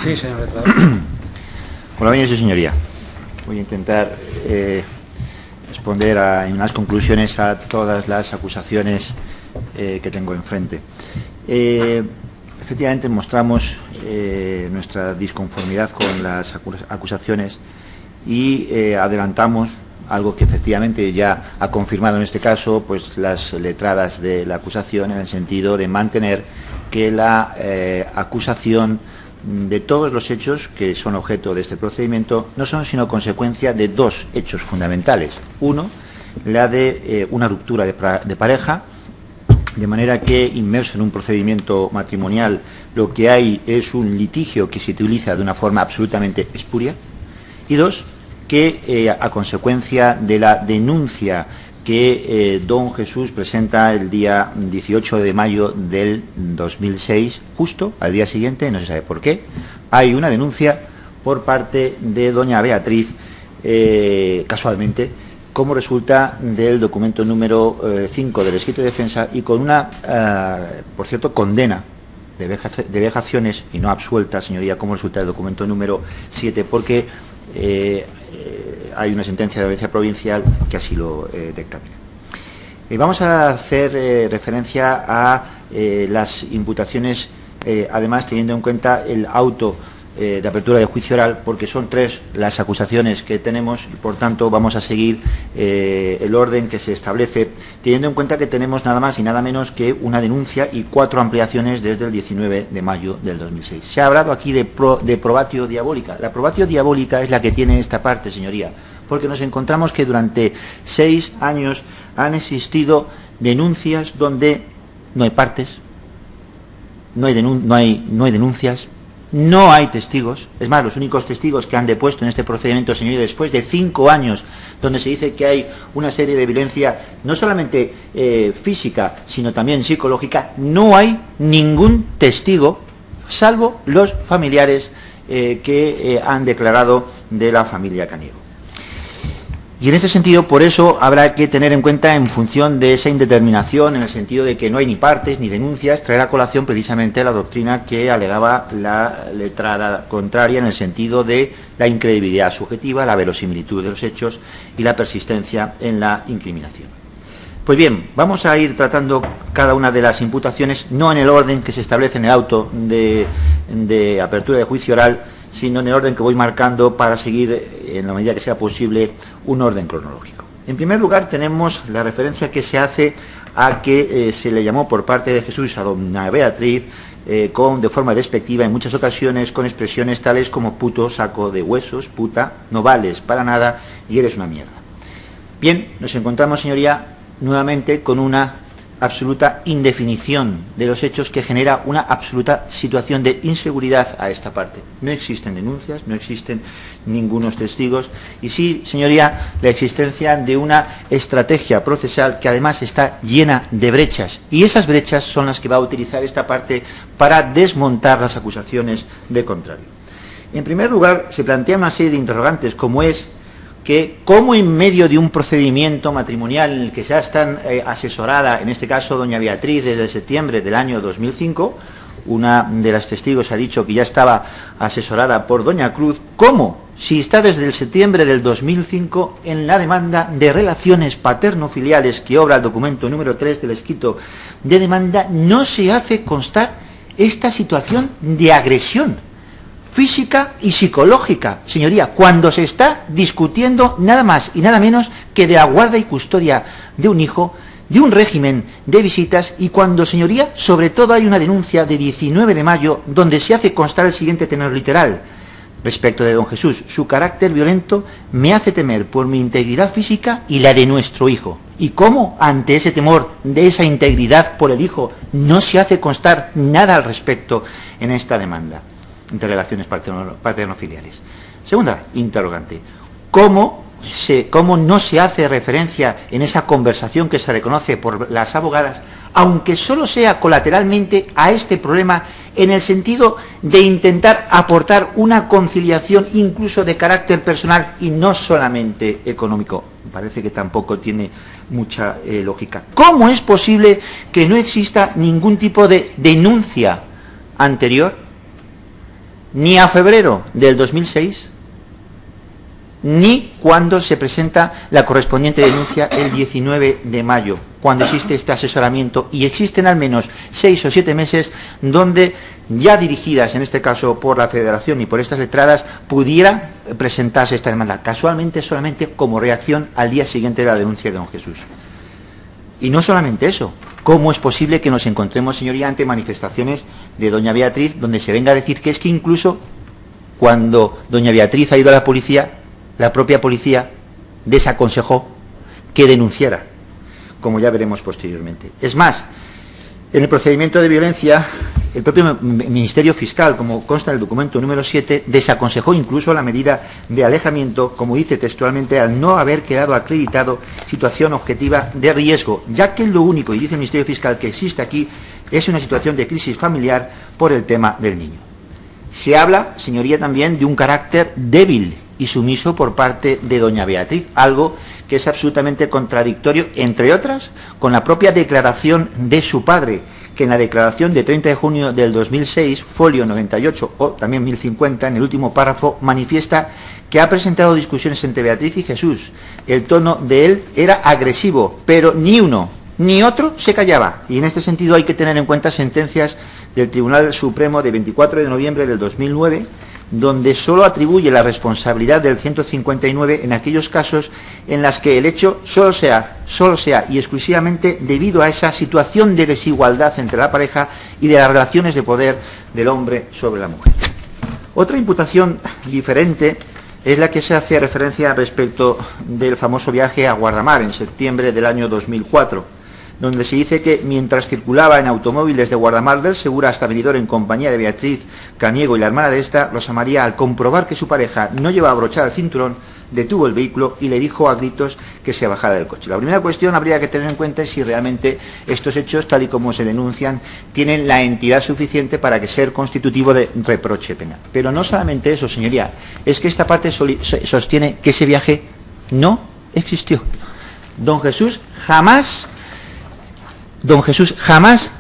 Sí, señor letrado. Hola, bien, su señoría. Voy a intentar responder en unas conclusiones a todas las acusaciones que tengo enfrente. Efectivamente, mostramos nuestra disconformidad con las acusaciones y adelantamos algo que efectivamente ya ha confirmado en este caso pues las letradas de la acusación, en el sentido de mantener que la acusación de todos los hechos que son objeto de este procedimiento no son sino consecuencia de dos hechos fundamentales. Uno, la de una ruptura de pareja, de manera que, inmerso en un procedimiento matrimonial, lo que hay es un litigio que se utiliza de una forma absolutamente espuria. Y dos, que a consecuencia de la denuncia que don Jesús presenta el día 18 de mayo del 2006, justo al día siguiente, no se sabe por qué, hay una denuncia por parte de doña Beatriz, casualmente, como resulta del documento número 5 del escrito de defensa, y con una, por cierto, condena de vejaciones y no absuelta, señoría, como resulta del documento número 7, porque hay una sentencia de audiencia provincial que así lo dictamina. Vamos a hacer referencia a las imputaciones, además teniendo en cuenta el auto de apertura de juicio oral, porque son tres las acusaciones que tenemos y por tanto vamos a seguir el orden que se establece, teniendo en cuenta que tenemos nada más y nada menos que una denuncia y 4 ampliaciones desde el 19 de mayo del 2006. Se ha hablado aquí de probatio diabólica. La probatio diabólica es la que tiene esta parte, señoría, porque nos encontramos que durante 6 años han existido denuncias donde no hay partes, no hay denuncias, no hay testigos. Es más, los únicos testigos que han depuesto en este procedimiento, señoría, después de 5 años, donde se dice que hay una serie de violencia, no solamente física, sino también psicológica, no hay ningún testigo, salvo los familiares que han declarado de la familia Caniego. Y en ese sentido, por eso habrá que tener en cuenta, en función de esa indeterminación, en el sentido de que no hay ni partes ni denuncias, traer a colación precisamente la doctrina que alegaba la letrada contraria, en el sentido de la incredibilidad subjetiva, la verosimilitud de los hechos y la persistencia en la incriminación. Pues bien, vamos a ir tratando cada una de las imputaciones, no en el orden que se establece en el auto de apertura de juicio oral, sino en el orden que voy marcando para seguir, en la medida que sea posible, un orden cronológico. En primer lugar, tenemos la referencia que se hace a que se le llamó por parte de Jesús a doña Beatriz de forma despectiva en muchas ocasiones, con expresiones tales como puto, saco de huesos, puta, no vales para nada y eres una mierda. Bien, nos encontramos, señoría, nuevamente con una absoluta indefinición de los hechos que genera una absoluta situación de inseguridad a esta parte. No existen denuncias, no existen ningunos testigos y sí, señoría, la existencia de una estrategia procesal que además está llena de brechas, y esas brechas son las que va a utilizar esta parte para desmontar las acusaciones de contrario. En primer lugar, se plantea una serie de interrogantes, como es que cómo en medio de un procedimiento matrimonial en el que ya están asesorada, en este caso doña Beatriz, desde septiembre del año 2005, una de las testigos ha dicho que ya estaba asesorada por doña Cruz, ¿cómo, si está desde el septiembre del 2005 en la demanda de relaciones paterno-filiales que obra el documento número 3 del escrito de demanda, no se hace constar esta situación de agresión física y psicológica, señoría, cuando se está discutiendo nada más y nada menos que de la guarda y custodia de un hijo, de un régimen de visitas, y cuando, señoría, sobre todo hay una denuncia de 19 de mayo donde se hace constar el siguiente tenor literal respecto de don Jesús: su carácter violento me hace temer por mi integridad física y la de nuestro hijo. ¿Y cómo, ante ese temor de esa integridad por el hijo, no se hace constar nada al respecto en esta demanda de relaciones paterno-filiales? Segunda interrogante: ¿cómo no se hace referencia en esa conversación que se reconoce por las abogadas, aunque solo sea colateralmente, a este problema, en el sentido de intentar aportar una conciliación incluso de carácter personal y no solamente económico? Me parece que tampoco tiene mucha lógica. ¿Cómo es posible que no exista ningún tipo de denuncia anterior ni a febrero del 2006, ni cuando se presenta la correspondiente denuncia el 19 de mayo, cuando existe este asesoramiento, y existen al menos 6 o 7 meses donde, ya dirigidas en este caso por la Federación y por estas letradas, pudiera presentarse esta demanda, casualmente solamente como reacción al día siguiente de la denuncia de don Jesús. Y no solamente eso, ¿cómo es posible que nos encontremos, señoría, ante manifestaciones de doña Beatriz donde se venga a decir que es que incluso cuando doña Beatriz ha ido a la policía, la propia policía desaconsejó que denunciara, como ya veremos posteriormente? Es más, en el procedimiento de violencia, el propio Ministerio Fiscal, como consta en el documento número 7, desaconsejó incluso la medida de alejamiento, como dice textualmente, al no haber quedado acreditado situación objetiva de riesgo, ya que lo único, y dice el Ministerio Fiscal, que existe aquí es una situación de crisis familiar por el tema del niño. Se habla, señoría, también de un carácter débil y sumiso por parte de doña Beatriz, algo que es absolutamente contradictorio, entre otras, con la propia declaración de su padre, que en la declaración de 30 de junio del 2006, folio 98 o también 1050, en el último párrafo, manifiesta que ha presentado discusiones entre Beatriz y Jesús. El tono de él era agresivo, pero ni uno ni otro se callaba. Y en este sentido hay que tener en cuenta sentencias del Tribunal Supremo de 24 de noviembre del 2009, donde solo atribuye la responsabilidad del 159 en aquellos casos en las que el hecho solo sea y exclusivamente debido a esa situación de desigualdad entre la pareja y de las relaciones de poder del hombre sobre la mujer. Otra imputación diferente es la que se hace referencia respecto del famoso viaje a Guardamar en septiembre del año 2004, donde se dice que mientras circulaba en automóvil desde Guardamar del Segura hasta Benidorm en compañía de Beatriz Caniego y la hermana de esta, Rosa María, al comprobar que su pareja no llevaba abrochado el cinturón, detuvo el vehículo y le dijo a gritos que se bajara del coche. La primera cuestión habría que tener en cuenta es si realmente estos hechos, tal y como se denuncian, tienen la entidad suficiente para que ser constitutivo de reproche penal. Pero no solamente eso, señoría, es que esta parte sostiene que ese viaje no existió. Don Jesús jamás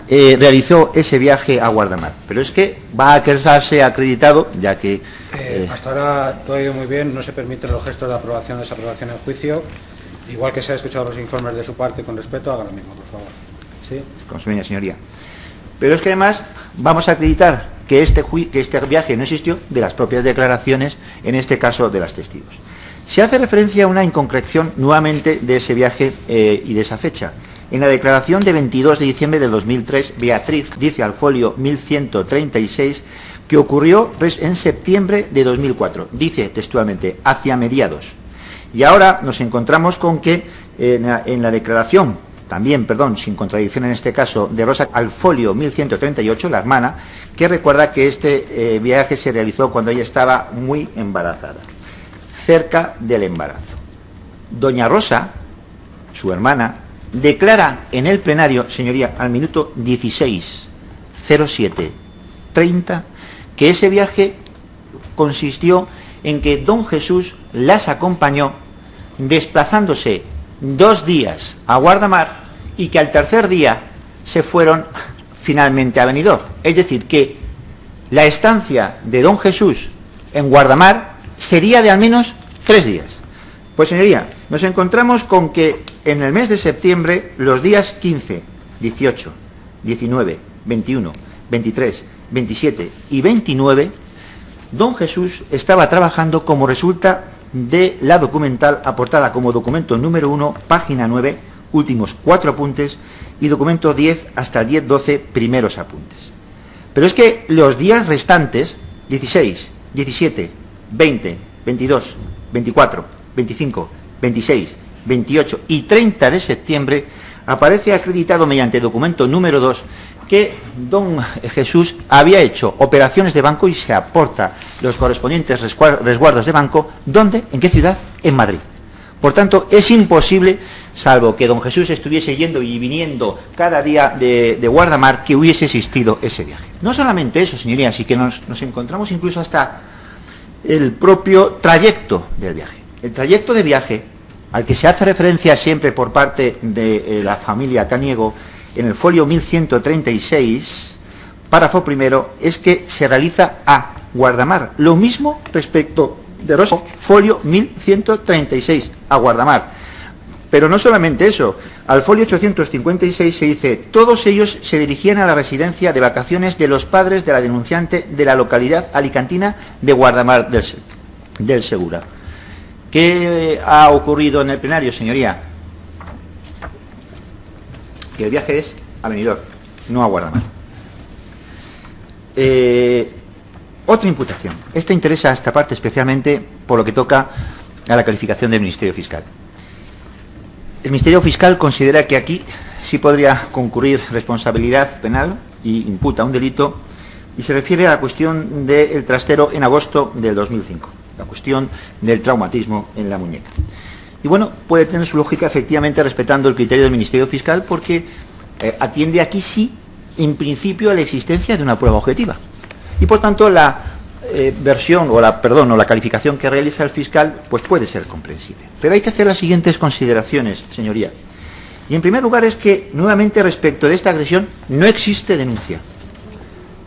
realizó ese viaje a Guardamar, pero es que va a quedarse acreditado, ya que... Hasta ahora todo ha ido muy bien, no se permiten los gestos de aprobación o desaprobación en juicio, igual que se ha escuchado los informes de su parte con respeto, haga lo mismo, por favor. ¿Sí? Con su señoría. Pero es que además vamos a acreditar que este viaje no existió de las propias declaraciones, en este caso de las testigos. Se hace referencia a una inconcreción nuevamente de ese viaje y de esa fecha. En la declaración de 22 de diciembre del 2003, Beatriz dice al folio 1136 que ocurrió en septiembre de 2004. Dice textualmente, hacia mediados. Y ahora nos encontramos con que en la declaración, también, sin contradicción en este caso, de Rosa al folio 1138, la hermana, que recuerda que este viaje se realizó cuando ella estaba muy embarazada, cerca del embarazo. Doña Rosa, su hermana, declara en el plenario, señoría, al minuto 16:07:30, que ese viaje consistió en que don Jesús las acompañó desplazándose 2 días a Guardamar y que al tercer día se fueron finalmente a Benidorm. Es decir, que la estancia de don Jesús en Guardamar sería de al menos 3 días. Pues, señoría, nos encontramos con que en el mes de septiembre, los días 15, 18, 19, 21, 23, 27 y 29, don Jesús estaba trabajando como resulta de la documental aportada como documento número 1, página 9, últimos 4 apuntes, y documento 10 hasta 10-12, primeros apuntes. Pero es que los días restantes, 16, 17, 20, 22, 24, 25, 26, 28 y 30 de septiembre, aparece acreditado mediante documento número 2 que don Jesús había hecho operaciones de banco y se aporta los correspondientes resguardos de banco. ¿Dónde? ¿En qué ciudad? En Madrid. Por tanto, es imposible, salvo que don Jesús estuviese yendo y viniendo cada día de Guardamar, que hubiese existido ese viaje. No solamente eso, señorías, y que nos encontramos incluso hasta el propio trayecto del viaje. El trayecto de viaje, al que se hace referencia siempre por parte de la familia Caniego, en el folio 1136, párrafo primero, es que se realiza a Guardamar. Lo mismo respecto de Rosa, folio 1136, a Guardamar. Pero no solamente eso, al folio 856 se dice: todos ellos se dirigían a la residencia de vacaciones de los padres de la denunciante de la localidad alicantina de Guardamar del Segura. ¿Qué ha ocurrido en el plenario, señoría? Que el viaje es a Benidorm, no a Guardamar. Otra imputación. Esta interesa a esta parte especialmente por lo que toca a la calificación del Ministerio Fiscal. El Ministerio Fiscal considera que aquí sí podría concurrir responsabilidad penal y imputa un delito, y se refiere a la cuestión del trastero en agosto del 2005, la cuestión del traumatismo en la muñeca. Y bueno, puede tener su lógica efectivamente respetando el criterio del Ministerio Fiscal, porque atiende aquí sí, en principio, a la existencia de una prueba objetiva. Y por tanto la la calificación que realiza el fiscal pues puede ser comprensible. Pero hay que hacer las siguientes consideraciones, señoría. Y en primer lugar es que, nuevamente, respecto de esta agresión, no existe denuncia.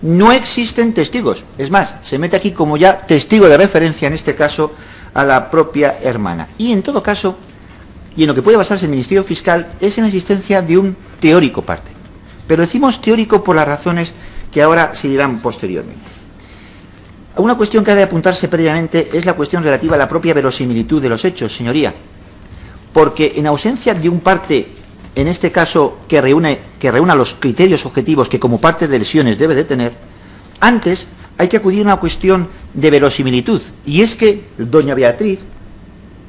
No existen testigos. Es más, se mete aquí como ya testigo de referencia, en este caso, a la propia hermana. Y en todo caso, y en lo que puede basarse el Ministerio Fiscal, es en la existencia de un teórico parte. Pero decimos teórico por las razones que ahora se dirán posteriormente. Una cuestión que ha de apuntarse previamente es la cuestión relativa a la propia verosimilitud de los hechos, señoría. Porque en ausencia de un parte, en este caso, que reúna los criterios objetivos que como parte de lesiones debe de tener, antes hay que acudir a una cuestión de verosimilitud. Y es que doña Beatriz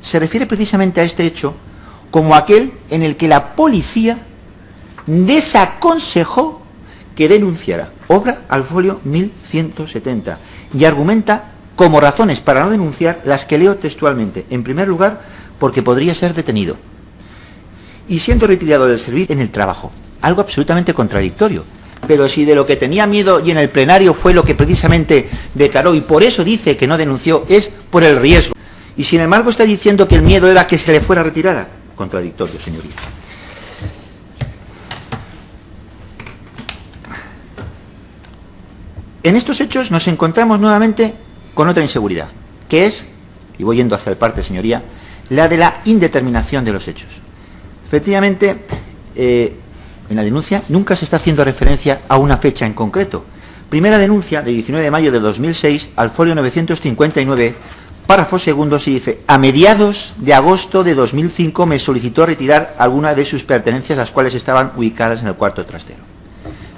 se refiere precisamente a este hecho como aquel en el que la policía desaconsejó que denunciara. Obra al folio 1170. Y argumenta como razones para no denunciar las que leo textualmente. En primer lugar, porque podría ser detenido y siendo retirado del servicio en el trabajo. Algo absolutamente contradictorio. Pero si de lo que tenía miedo y en el plenario fue lo que precisamente declaró y por eso dice que no denunció, es por el riesgo. Y sin embargo está diciendo que el miedo era que se le fuera retirada. Contradictorio, señoría. En estos hechos nos encontramos nuevamente con otra inseguridad, que es, y voy yendo hacia el parte, señoría, la de la indeterminación de los hechos. Efectivamente, en la denuncia nunca se está haciendo referencia a una fecha en concreto. Primera denuncia, de 19 de mayo de 2006, al folio 959, párrafo segundo, se dice: a mediados de agosto de 2005 me solicitó retirar alguna de sus pertenencias, las cuales estaban ubicadas en el cuarto trastero.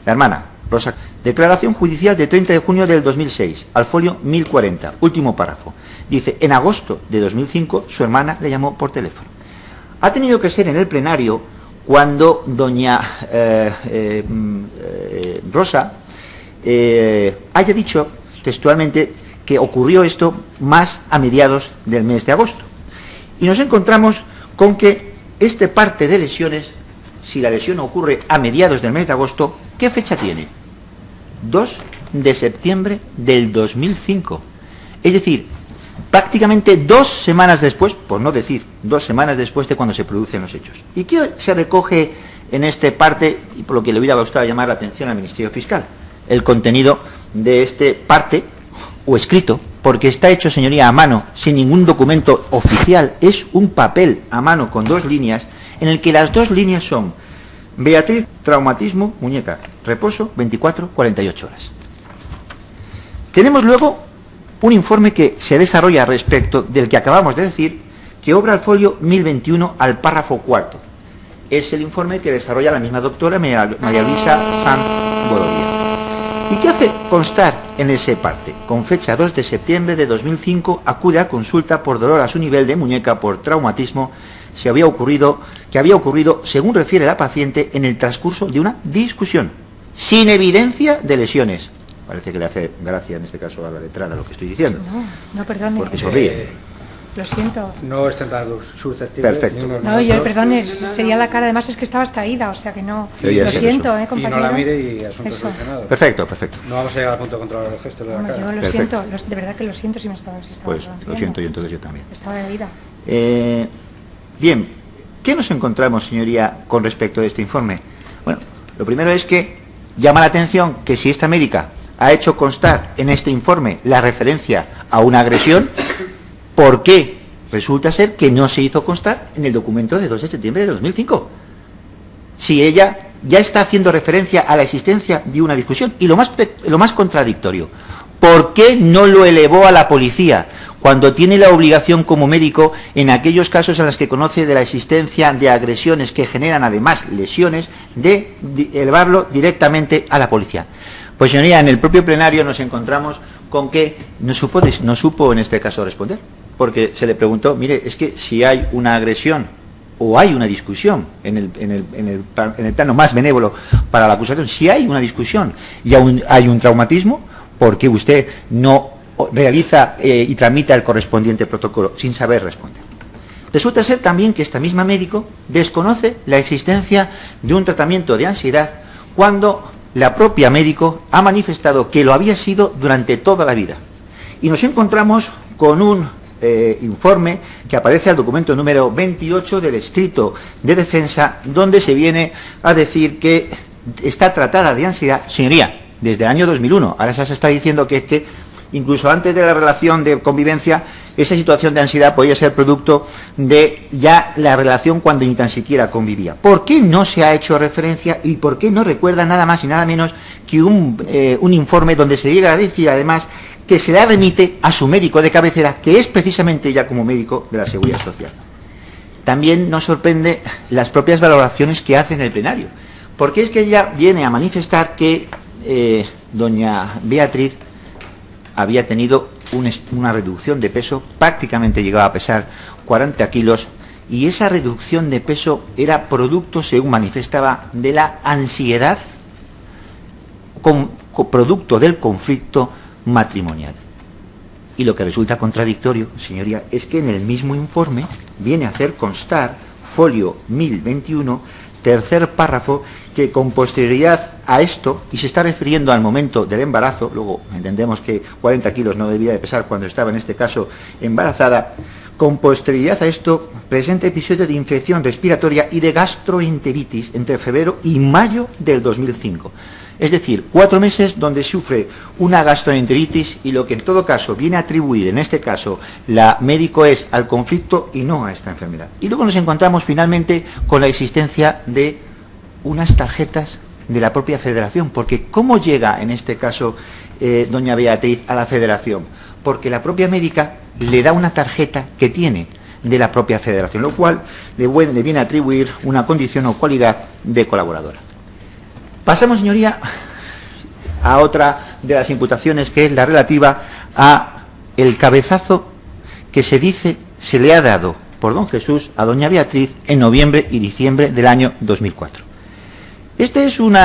La hermana, Rosa. Declaración judicial de 30 de junio del 2006, al folio 1040, último párrafo. Dice: en agosto de 2005 su hermana le llamó por teléfono. Ha tenido que ser en el plenario cuando doña Rosa haya dicho textualmente que ocurrió esto más a mediados del mes de agosto. Y nos encontramos con que este parte de lesiones, si la lesión ocurre a mediados del mes de agosto, ¿qué fecha tiene? 2 de septiembre del 2005. Es decir, prácticamente 2 semanas después, por no decir 2 semanas después de cuando se producen los hechos. ¿Y qué se recoge en este parte, y por lo que le hubiera gustado llamar la atención al Ministerio Fiscal? El contenido de este parte, o escrito, porque está hecho, señoría, a mano, sin ningún documento oficial. Es un papel a mano con 2 líneas, en el que las 2 líneas son: Beatriz, traumatismo, muñeca, reposo, 24-48 horas. Tenemos luego un informe que se desarrolla respecto del que acabamos de decir, que obra al folio 1021 al párrafo cuarto. Es el informe que desarrolla la misma doctora María Luisa Sanz Borodia. ¿Y qué hace constar en ese parte? Con fecha 2 de septiembre de 2005 acude a consulta por dolor a su nivel de muñeca por traumatismo que había ocurrido, según refiere la paciente, en el transcurso de una discusión, sin evidencia de lesiones. Parece que le hace gracia en este caso a la letrada lo que estoy diciendo. No, perdone. Porque sonríe. Lo siento. No estén tan susceptibles. Perfecto. No, yo, perdone, sería la cara, además es que estaba hasta ida, o sea que no. Lo siento, compañero. Y no la mire y asunto solucionado. Perfecto, perfecto. No vamos a llegar al punto de controlar el gesto de la cara. Yo lo siento, de verdad que lo siento si me estaba. Pues lo siento, y entonces yo también. Estaba de ida. Bien, ¿qué nos encontramos, señoría, con respecto a este informe? Bueno, lo primero es que llama la atención que si esta médica ha hecho constar en este informe la referencia a una agresión, ¿por qué resulta ser que no se hizo constar en el documento de 2 de septiembre de 2005? Si ella ya está haciendo referencia a la existencia de una discusión. Y lo más contradictorio, ¿por qué no lo elevó a la policía cuando tiene la obligación como médico, en aquellos casos en los que conoce de la existencia de agresiones que generan además lesiones, de elevarlo directamente a la policía? Pues señoría, en el propio plenario nos encontramos con que no supo en este caso responder, porque se le preguntó, mire, es que si hay una agresión o hay una discusión en el plano más benévolo para la acusación, si hay una discusión y aún hay un traumatismo, ¿por qué usted no realiza y tramita el correspondiente protocolo sin saber responder? Resulta ser también que esta misma médico desconoce la existencia de un tratamiento de ansiedad cuando la propia médico ha manifestado que lo había sido durante toda la vida. Y nos encontramos con un informe que aparece al documento número 28 del escrito de defensa, donde se viene a decir que está tratada de ansiedad, señoría, desde el año 2001. Ahora se está diciendo que es que incluso antes de la relación de convivencia, esa situación de ansiedad podía ser producto de ya la relación cuando ni tan siquiera convivía. ¿Por qué no se ha hecho referencia y por qué no recuerda nada más y nada menos que un informe donde se llega a decir además que se la remite a su médico de cabecera, que es precisamente ya como médico de la Seguridad Social? También nos sorprende las propias valoraciones que hace en el plenario, porque es que ella viene a manifestar que doña Beatriz había tenido una reducción de peso, prácticamente llegaba a pesar 40 kilos, y esa reducción de peso era producto, según manifestaba, de la ansiedad producto del conflicto matrimonial. Y lo que resulta contradictorio, señoría, es que en el mismo informe viene a hacer constar, folio 1021, tercer párrafo, que con posterioridad a esto, y se está refiriendo al momento del embarazo, luego entendemos que 40 kilos no debía de pesar cuando estaba en este caso embarazada, con posterioridad a esto presenta episodio de infección respiratoria y de gastroenteritis entre febrero y mayo del 2005. Es decir, 4 meses donde sufre una gastroenteritis, y lo que en todo caso viene a atribuir en este caso la médico es al conflicto y no a esta enfermedad. Y luego nos encontramos finalmente con la existencia de unas tarjetas de la propia federación, porque ¿cómo llega en este caso doña Beatriz a la federación? Porque la propia médica le da una tarjeta que tiene de la propia federación, lo cual le viene a atribuir una condición o cualidad de colaboradora. Pasamos, señoría, a otra de las imputaciones, que es la relativa a el cabezazo que se dice se le ha dado por don Jesús a doña Beatriz en noviembre y diciembre del año 2004. Este es un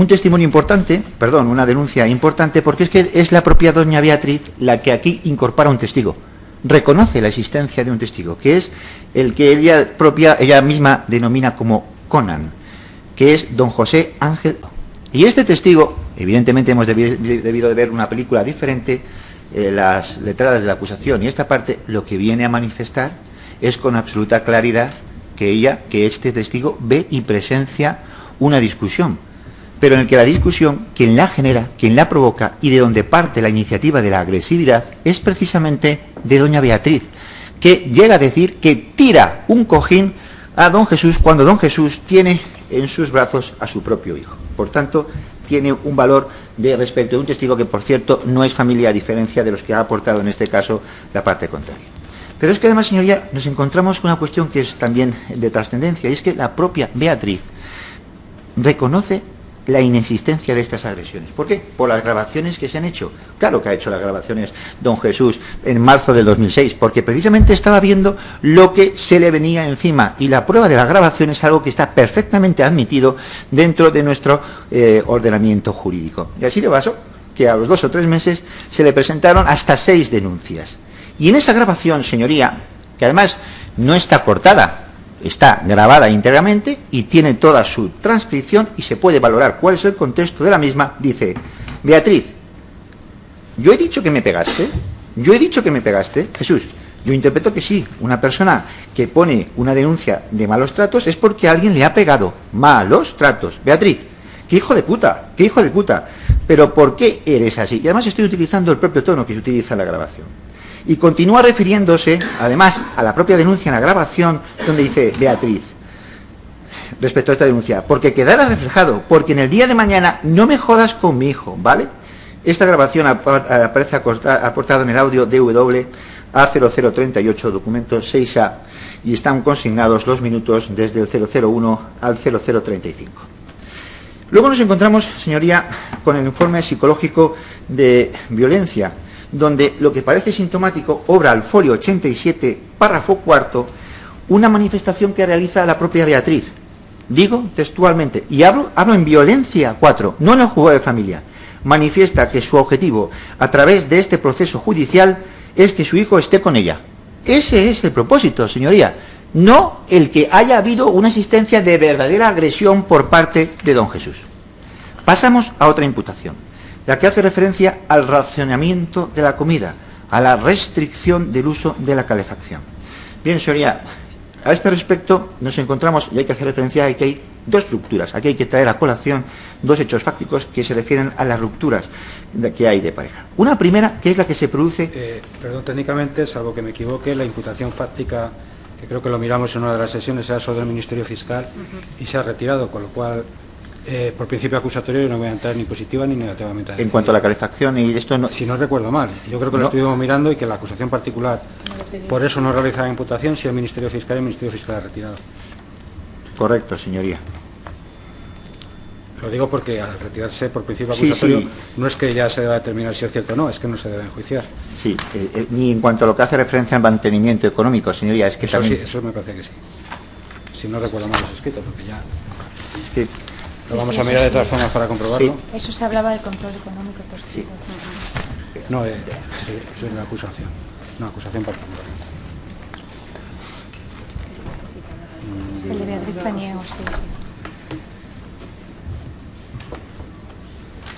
testimonio importante, una denuncia importante, porque es que es la propia doña Beatriz la que aquí incorpora un testigo. Reconoce la existencia de un testigo, que es el que ella misma denomina como Conan, que es don José Ángel. Y este testigo, evidentemente hemos debido de ver una película diferente, las letradas de la acusación, y esta parte lo que viene a manifestar es con absoluta claridad que este testigo ve y presencia una discusión, pero en el que la discusión, quien la genera, quien la provoca y de donde parte la iniciativa de la agresividad, es precisamente de doña Beatriz, que llega a decir que tira un cojín a don Jesús cuando don Jesús tiene en sus brazos a su propio hijo. Por tanto, tiene un valor de respecto de un testigo que, por cierto, no es familia, a diferencia de los que ha aportado en este caso la parte contraria. Pero es que además, señoría, nos encontramos con una cuestión que es también de trascendencia, y es que la propia Beatriz reconoce la inexistencia de estas agresiones. ¿Por qué? Por las grabaciones que se han hecho. Claro que ha hecho las grabaciones don Jesús en marzo del 2006, porque precisamente estaba viendo lo que se le venía encima, y la prueba de la grabación es algo que está perfectamente admitido dentro de nuestro ordenamiento jurídico. Y así le pasó que a los 2 o 3 meses se le presentaron hasta 6 denuncias. Y en esa grabación, señoría, que además no está cortada, está grabada íntegramente y tiene toda su transcripción y se puede valorar cuál es el contexto de la misma, dice: Beatriz, yo he dicho que me pegaste, Jesús, yo interpreto que sí. Una persona que pone una denuncia de malos tratos es porque alguien le ha pegado. Malos tratos. Beatriz, qué hijo de puta, pero ¿por qué eres así? Y además estoy utilizando el propio tono que se utiliza en la grabación. Y continúa refiriéndose, además, a la propia denuncia en la grabación, donde dice Beatriz, respecto a esta denuncia, porque quedará reflejado, porque en el día de mañana no me jodas con mi hijo, ¿vale? Esta grabación aparece aportada en el audio DW A0038, documento 6A, y están consignados los minutos desde el 001 al 0035. Luego nos encontramos, señoría, con el informe psicológico de violencia, donde lo que parece sintomático obra al folio 87, párrafo cuarto, una manifestación que realiza la propia Beatriz. Digo textualmente, y hablo en violencia 4, no en el juego de familia. Manifiesta que su objetivo, a través de este proceso judicial, es que su hijo esté con ella. Ese es el propósito, señoría, no el que haya habido una existencia de verdadera agresión por parte de don Jesús. Pasamos a otra imputación, la que hace referencia al racionamiento de la comida, a la restricción del uso de la calefacción. Bien, señoría, a este respecto nos encontramos, y hay que hacer referencia a que hay dos rupturas. Aquí hay que traer a colación dos hechos fácticos que se refieren a las rupturas que hay de pareja. Una primera, que es la que se produce... Perdón, técnicamente, salvo que me equivoque, la imputación fáctica, que creo que lo miramos en una de las sesiones, era sobre el Ministerio Fiscal y se ha retirado, con lo cual, por principio acusatorio, yo no voy a entrar ni positiva ni negativamente. En cuanto a la calefacción y esto no... Si no recuerdo mal, yo creo que lo estuvimos mirando y que la acusación particular, por eso no realiza la imputación, si el Ministerio Fiscal ha retirado. Correcto, señoría. Lo digo porque al retirarse por principio acusatorio, sí. No es que ya se deba determinar si es cierto o no, es que no se debe enjuiciar. Sí, ni en cuanto a lo que hace referencia al mantenimiento económico, señoría, es que eso también... Sí, eso me parece que sí. Si no recuerdo mal los escritos, porque ya... Es que... Lo vamos a mirar de todas formas para comprobarlo. Sí. Eso se hablaba del control económico. Sí. No, eso es una acusación. Una acusación particular. El de Beatriz Paniego, sí.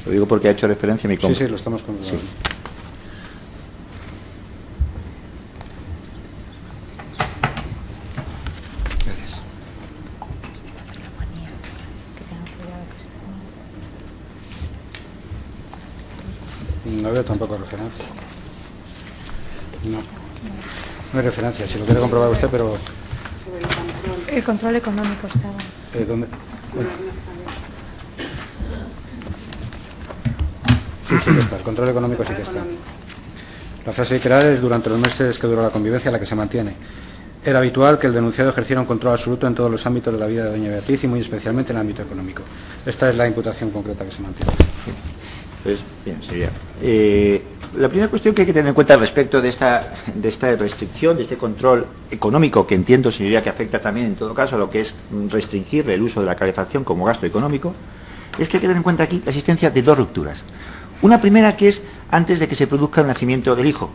Lo digo porque ha hecho referencia a mi Sí, lo estamos comprobando. Sí. Gracias. No veo tampoco referencia. No hay referencia, si lo quiere comprobar usted, pero... El control económico estaba. ¿Dónde? Sí que está, el control económico sí que está. La frase literal es: durante los meses que duró la convivencia, la que se mantiene. Era habitual que el denunciado ejerciera un control absoluto en todos los ámbitos de la vida de doña Beatriz y muy especialmente en el ámbito económico. Esta es la imputación concreta que se mantiene. Pues bien, sería. La primera cuestión que hay que tener en cuenta respecto de esta restricción, de este control económico, que entiendo, señoría, que afecta también en todo caso a lo que es restringir el uso de la calefacción como gasto económico, es que hay que tener en cuenta aquí la existencia de dos rupturas. Una primera, que es antes de que se produzca el nacimiento del hijo,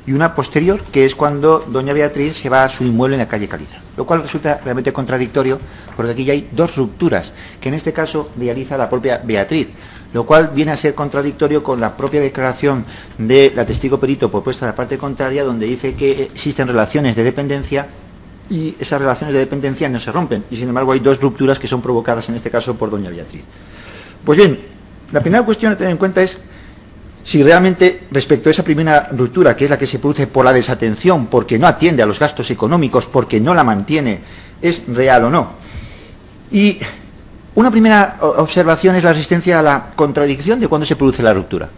y una posterior, que es cuando doña Beatriz se va a su inmueble en la calle Caliza, lo cual resulta realmente contradictorio, porque aquí ya hay dos rupturas, que en este caso realiza la propia Beatriz, lo cual viene a ser contradictorio con la propia declaración de la testigo perito propuesta de la parte contraria, donde dice que existen relaciones de dependencia y esas relaciones de dependencia no se rompen, y sin embargo hay dos rupturas que son provocadas en este caso por doña Beatriz. Pues bien, la primera cuestión a tener en cuenta es si realmente respecto a esa primera ruptura, que es la que se produce por la desatención, porque no atiende a los gastos económicos, porque no la mantiene, es real o no. Y una primera observación es la asistencia a la contradicción de cuando se produce la ruptura.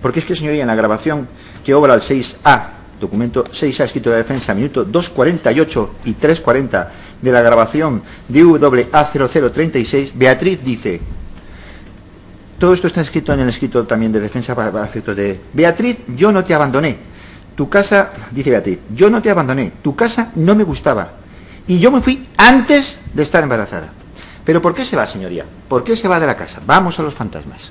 Porque es que, señoría, en la grabación que obra el 6A, documento 6A, escrito de la defensa, minuto 2.48 y 3.40 de la grabación de WA0036, Beatriz dice... Todo esto está escrito en el escrito también de defensa para efectos de... Beatriz, yo no te abandoné. Tu casa, dice Beatriz, yo no te abandoné. Tu casa no me gustaba. Y yo me fui antes de estar embarazada. ¿Pero por qué se va, señoría? ¿Por qué se va de la casa? Vamos a los fantasmas.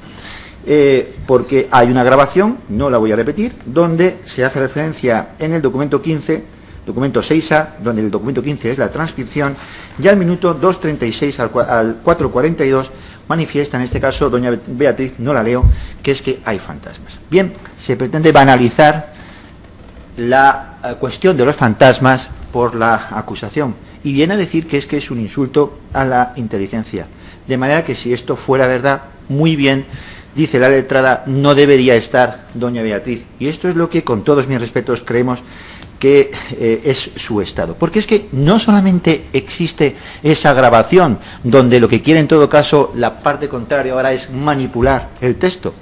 Porque hay una grabación, no la voy a repetir, donde se hace referencia en el documento 15, documento 6A, donde el documento 15 es la transcripción, ya al minuto 2.36 al 4.42, manifiesta en este caso doña Beatriz, no la leo, que es que hay fantasmas. Bien, se pretende banalizar la cuestión de los fantasmas por la acusación y viene a decir que es un insulto a la inteligencia. De manera que si esto fuera verdad, muy bien dice la letrada, no debería estar doña Beatriz. Y esto es lo que, con todos mis respetos, creemos que es su estado. Porque es que no solamente existe esa grabación, donde lo que quiere en todo caso la parte contraria ahora es manipular el texto.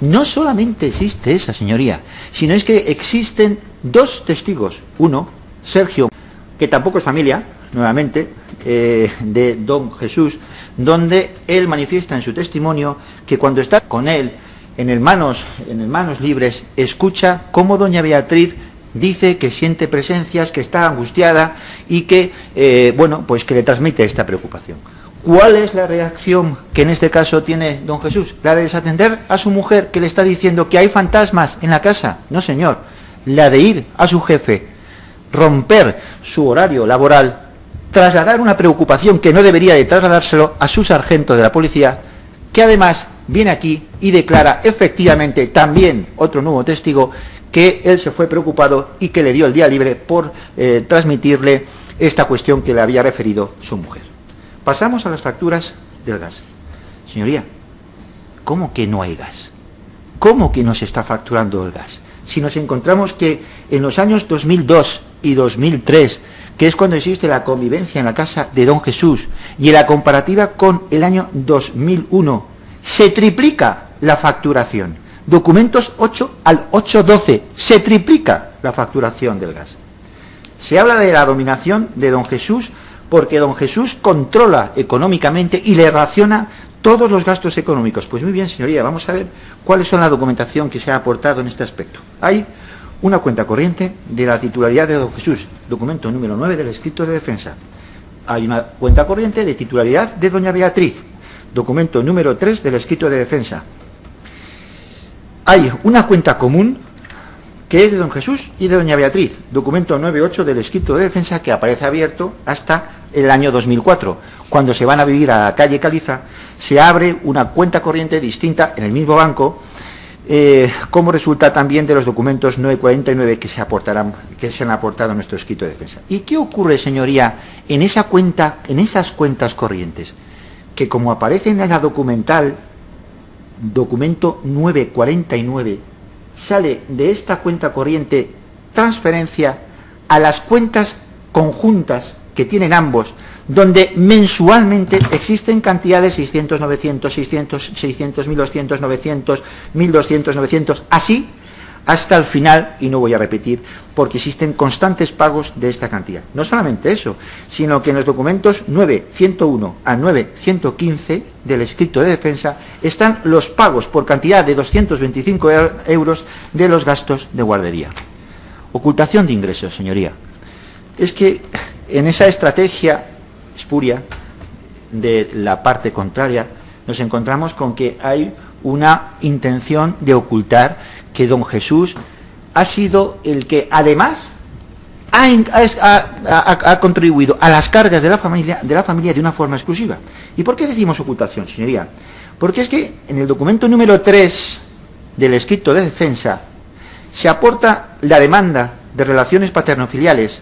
No solamente existe esa, señoría, sino es que existen dos testigos. Uno, Sergio, que tampoco es familia, nuevamente, de don Jesús, donde él manifiesta en su testimonio que cuando está con él en el manos libres, escucha cómo doña Beatriz dice que siente presencias, que está angustiada y que, pues que le transmite esta preocupación. ¿Cuál es la reacción que en este caso tiene don Jesús? ¿La de desatender a su mujer que le está diciendo que hay fantasmas en la casa? No, señor. La de ir a su jefe, romper su horario laboral, trasladar una preocupación que no debería de trasladárselo a su sargento de la policía, que además viene aquí y declara efectivamente también otro nuevo testigo que él se fue preocupado y que le dio el día libre por transmitirle esta cuestión que le había referido su mujer. Pasamos a las facturas del gas. Señoría, ¿cómo que no hay gas? ¿Cómo que no se está facturando el gas? Si nos encontramos que en los años 2002 y 2003, que es cuando existe la convivencia en la casa de don Jesús, y en la comparativa con el año 2001, se triplica la facturación. Documentos 8 al 812, se triplica la facturación del gas. Se habla de la dominación de don Jesús porque don Jesús controla económicamente y le raciona todos los gastos económicos. Pues muy bien, señoría, vamos a ver cuáles son la documentación que se ha aportado en este aspecto. Hay una cuenta corriente de la titularidad de don Jesús, documento número 9 del escrito de defensa. Hay una cuenta corriente de titularidad de doña Beatriz, documento número 3 del escrito de defensa. Hay una cuenta común que es de don Jesús y de doña Beatriz, documento 9.8 del escrito de defensa, que aparece abierto hasta el año 2004. Cuando se van a vivir a la calle Caliza, se abre una cuenta corriente distinta en el mismo banco, como resulta también de los documentos 949 que se han aportado a nuestro escrito de defensa. ¿Y qué ocurre, señoría, en esa cuenta, en esas cuentas corrientes? Que como aparecen en la documental, documento 949, sale de esta cuenta corriente transferencia a las cuentas conjuntas que tienen ambos, donde mensualmente existen cantidades 600, 900, 600, 1200, 900, 1200, 900, así hasta el final, y no voy a repetir, porque existen constantes pagos de esta cantidad. No solamente eso, sino que en los documentos 9.101 a 9.115 del escrito de defensa están los pagos por cantidad de 225 euros de los gastos de guardería. Ocultación de ingresos, señoría. Es que en esa estrategia espuria de la parte contraria nos encontramos con que hay una intención de ocultar que don Jesús ha sido el que además ha contribuido a las cargas de la familia de una forma exclusiva. ¿Y por qué decimos ocultación, señoría? Porque es que en el documento número 3 del escrito de defensa se aporta la demanda de relaciones paternofiliales,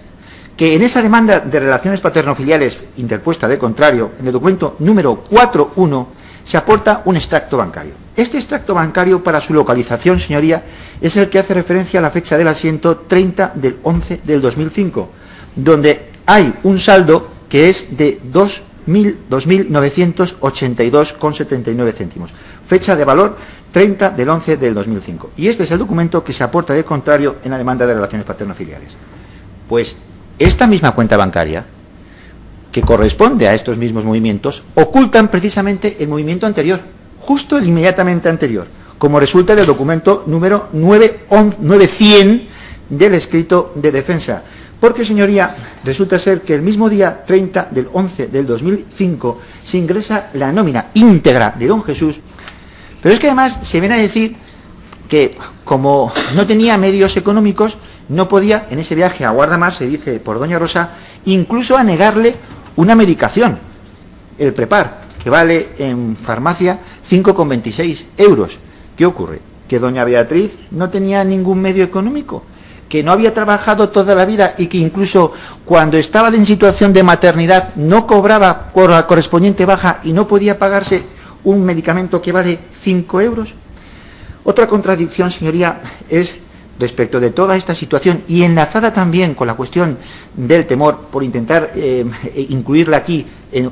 que en esa demanda de relaciones paternofiliales interpuesta de contrario, en el documento número 4.1, se aporta un extracto bancario. Este extracto bancario, para su localización, señoría, es el que hace referencia a la fecha del asiento 30 del 11 del 2005, donde hay un saldo que es de 2.982,79 céntimos. Fecha de valor 30 del 11 del 2005. Y este es el documento que se aporta de contrario en la demanda de relaciones paternofiliales. Pues esta misma cuenta bancaria, que corresponde a estos mismos movimientos, ocultan precisamente el movimiento anterior, justo el inmediatamente anterior, como resulta del documento número 9.100 del escrito de defensa. Porque, señoría, resulta ser que el mismo día 30 del 11 del 2005 se ingresa la nómina íntegra de don Jesús, pero es que además se viene a decir que como no tenía medios económicos, no podía, en ese viaje a Guardamar, se dice por doña Rosa, incluso a negarle una medicación, el Prepar, que vale en farmacia 5,26 euros. ¿Qué ocurre? Que doña Beatriz no tenía ningún medio económico, que no había trabajado toda la vida y que incluso cuando estaba en situación de maternidad no cobraba por la correspondiente baja y no podía pagarse un medicamento que vale 5 euros. Otra contradicción, señoría, es respecto de toda esta situación y enlazada también con la cuestión del temor, por intentar incluirla aquí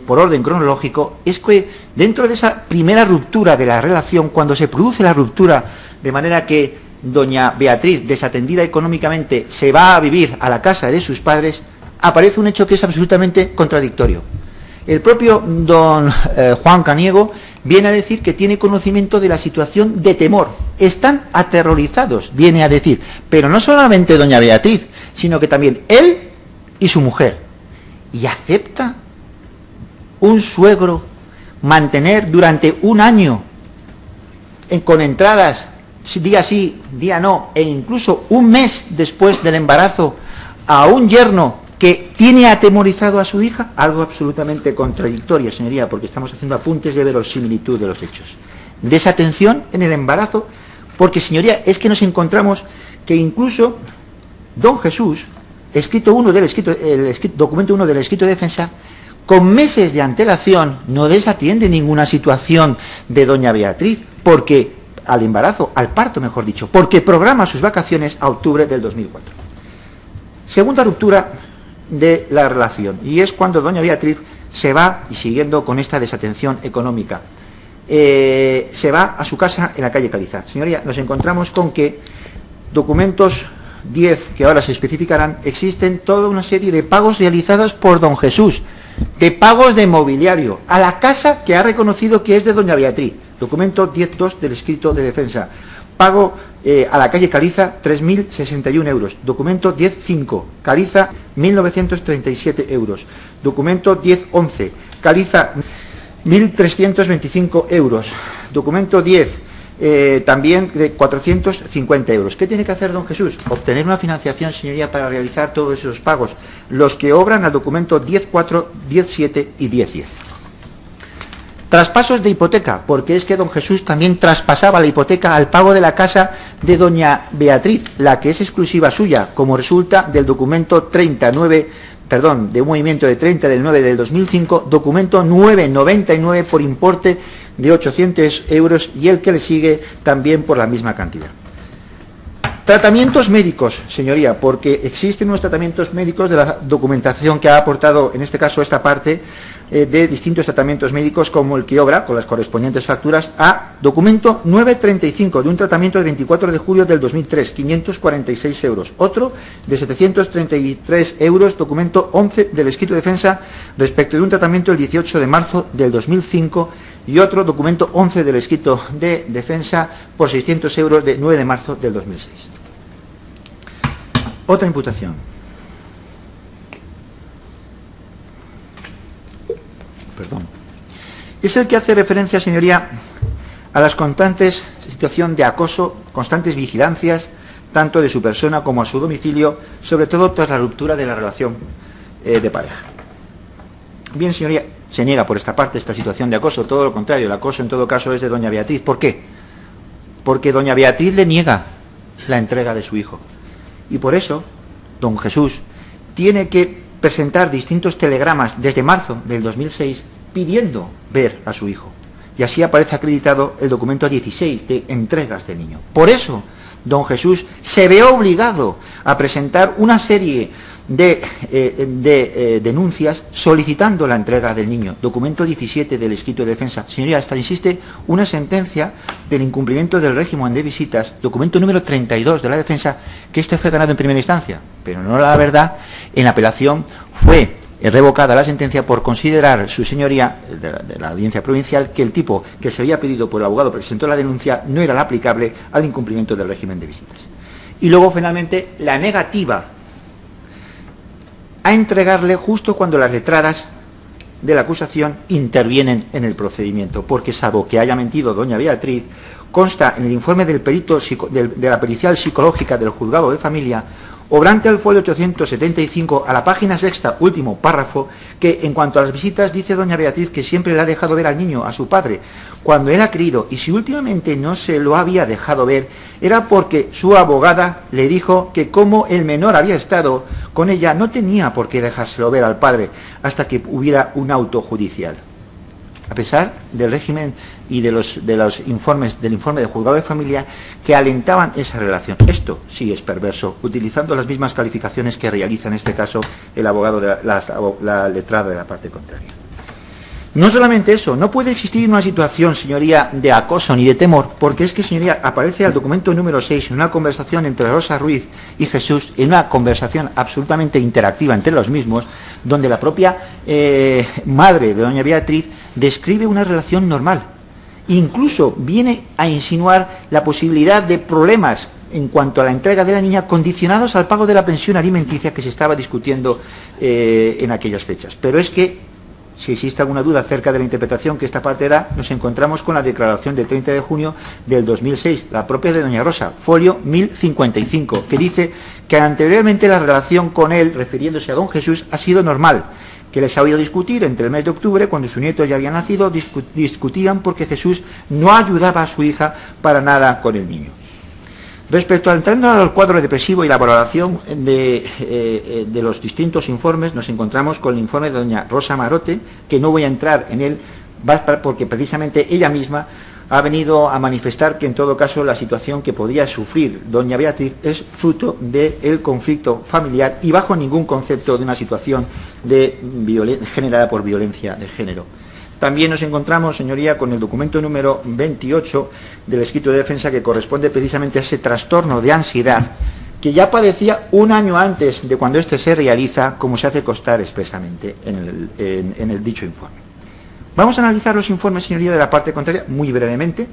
por orden cronológico, es que dentro de esa primera ruptura de la relación, cuando se produce la ruptura de manera que doña Beatriz, desatendida económicamente, se va a vivir a la casa de sus padres, aparece un hecho que es absolutamente contradictorio. El propio don Juan Caniego viene a decir que tiene conocimiento de la situación de temor. Están aterrorizados, viene a decir. Pero no solamente doña Beatriz, sino que también él y su mujer. Y acepta un suegro mantener durante un año con entradas, día sí, día no, e incluso un mes después del embarazo, a un yerno que tiene atemorizado a su hija, algo absolutamente contradictorio, señoría, porque estamos haciendo apuntes de verosimilitud de los hechos. Desatención en el embarazo, porque, señoría, es que nos encontramos que incluso don Jesús, documento 1 del escrito de defensa, con meses de antelación, no desatiende ninguna situación de doña Beatriz, porque al embarazo, al parto, mejor dicho, porque programa sus vacaciones a octubre del 2004. Segunda ruptura de la relación, y es cuando doña Beatriz se va, y siguiendo con esta desatención económica, se va a su casa en la calle Caliza. Señoría, nos encontramos con que documentos 10, que ahora se especificarán, existen toda una serie de pagos realizados por don Jesús, de pagos de mobiliario, a la casa que ha reconocido que es de doña Beatriz. Documento 10.2 del escrito de defensa. Pago a la calle Caliza 3.061 euros. Documento 10.5, Caliza 1.937 euros. Documento 10.11, Caliza 1.325 euros. Documento 10, también de 450 euros. ¿Qué tiene que hacer don Jesús? Obtener una financiación, señoría, para realizar todos esos pagos, los que obran al documento 10.4, 10.7 y 10.10. Traspasos de hipoteca, porque es que don Jesús también traspasaba la hipoteca al pago de la casa de doña Beatriz, la que es exclusiva suya, como resulta del documento 39, de un movimiento de 30 del 9 del 2005, documento 999 por importe de 800 euros y el que le sigue también por la misma cantidad. Tratamientos médicos, señoría, porque existen unos tratamientos médicos de la documentación que ha aportado, en este caso, esta parte de distintos tratamientos médicos, como el que obra, con las correspondientes facturas, a documento 935, de un tratamiento del 24 de julio del 2003, 546 euros. Otro de 733 euros, documento 11 del escrito de defensa, respecto de un tratamiento el 18 de marzo del 2005, y otro documento 11 del escrito de defensa por 600 euros de 9 de marzo del 2006. Otra imputación. Es el que hace referencia, señoría, a las constantes situaciones de acoso, constantes vigilancias, tanto de su persona como a su domicilio, sobre todo tras la ruptura de la relación de pareja. Bien, señoría, se niega por esta parte esta situación de acoso, todo lo contrario, el acoso en todo caso es de doña Beatriz. ¿Por qué? Porque doña Beatriz le niega la entrega de su hijo. Y por eso, don Jesús tiene que presentar distintos telegramas desde marzo del 2006 pidiendo ver a su hijo. Y así aparece acreditado el documento 16 de entregas del niño. Por eso, don Jesús se ve obligado a presentar una serie de denuncias solicitando la entrega del niño. Documento 17 del escrito de defensa. Señoría, hasta insiste una sentencia del incumplimiento del régimen de visitas, documento número 32 de la defensa, que este fue ganado en primera instancia, pero no la verdad, en la apelación fue revocada la sentencia por considerar su señoría, de la audiencia provincial, que el tipo que se había pedido por el abogado que presentó la denuncia no era el aplicable al incumplimiento del régimen de visitas. Y luego, finalmente, la negativa a entregarle justo cuando las letradas de la acusación intervienen en el procedimiento, porque salvo que haya mentido doña Beatriz, consta en el informe del perito de la pericial psicológica del juzgado de familia, obrante al folio 875, a la página sexta, último párrafo, que en cuanto a las visitas dice doña Beatriz que siempre le ha dejado ver al niño, a su padre, cuando él ha querido, y si últimamente no se lo había dejado ver, era porque su abogada le dijo que como el menor había estado con ella, no tenía por qué dejárselo ver al padre hasta que hubiera un auto judicial. a pesar del régimen y de los informes, del informe del juzgado de familia, que alentaban esa relación. Esto sí es perverso, utilizando las mismas calificaciones que realiza en este caso el abogado, la letrada de la parte contraria. No solamente eso, no puede existir una situación, señoría, de acoso ni de temor, porque es que, señoría, aparece el documento número 6, en una conversación entre Rosa Ruiz y Jesús, en una conversación absolutamente interactiva entre los mismos, donde la propia madre de doña Beatriz describe una relación normal. Incluso viene a insinuar la posibilidad de problemas en cuanto a la entrega de la niña condicionados al pago de la pensión alimenticia que se estaba discutiendo en aquellas fechas. Pero es que, si existe alguna duda acerca de la interpretación que esta parte da, nos encontramos con la declaración del 30 de junio del 2006, la propia de doña Rosa, folio 1055, que dice que anteriormente la relación con él, refiriéndose a don Jesús, ha sido normal, que les ha oído discutir entre el mes de octubre, cuando su nieto ya había nacido, discutían porque Jesús no ayudaba a su hija para nada con el niño. Respecto al entrando al cuadro depresivo y la valoración de los distintos informes, nos encontramos con el informe de doña Rosa Marote, que no voy a entrar en él, porque precisamente ella misma ha venido a manifestar que en todo caso la situación que podría sufrir doña Beatriz es fruto del conflicto familiar y bajo ningún concepto de una situación generada por violencia de género. También nos encontramos, señoría, con el documento número 28 del escrito de defensa, que corresponde precisamente a ese trastorno de ansiedad que ya padecía un año antes de cuando éste se realiza, como se hace constar expresamente en el dicho informe. Vamos a analizar los informes, señoría, de la parte contraria muy brevemente,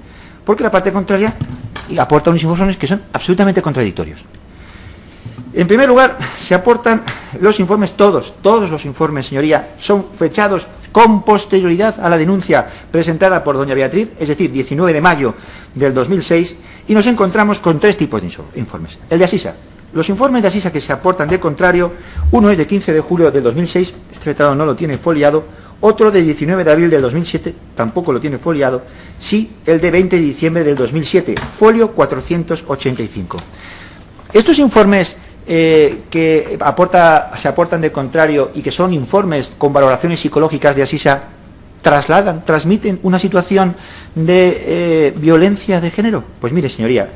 porque la parte contraria aporta unos informes que son absolutamente contradictorios. En primer lugar, se aportan los informes, todos los informes, señoría, son fechados con posterioridad a la denuncia presentada por doña Beatriz, es decir, 19 de mayo del 2006, y nos encontramos con tres tipos de informes. El de Asisa. Los informes de Asisa que se aportan de contrario, uno es de 15 de julio del 2006, este letrado no lo tiene foliado, otro de 19 de abril del 2007, tampoco lo tiene foliado, sí el de 20 de diciembre del 2007, folio 485. Estos informes que se aportan de contrario y que son informes con valoraciones psicológicas de Asisa, transmiten una situación de violencia de género. Pues mire, señoría,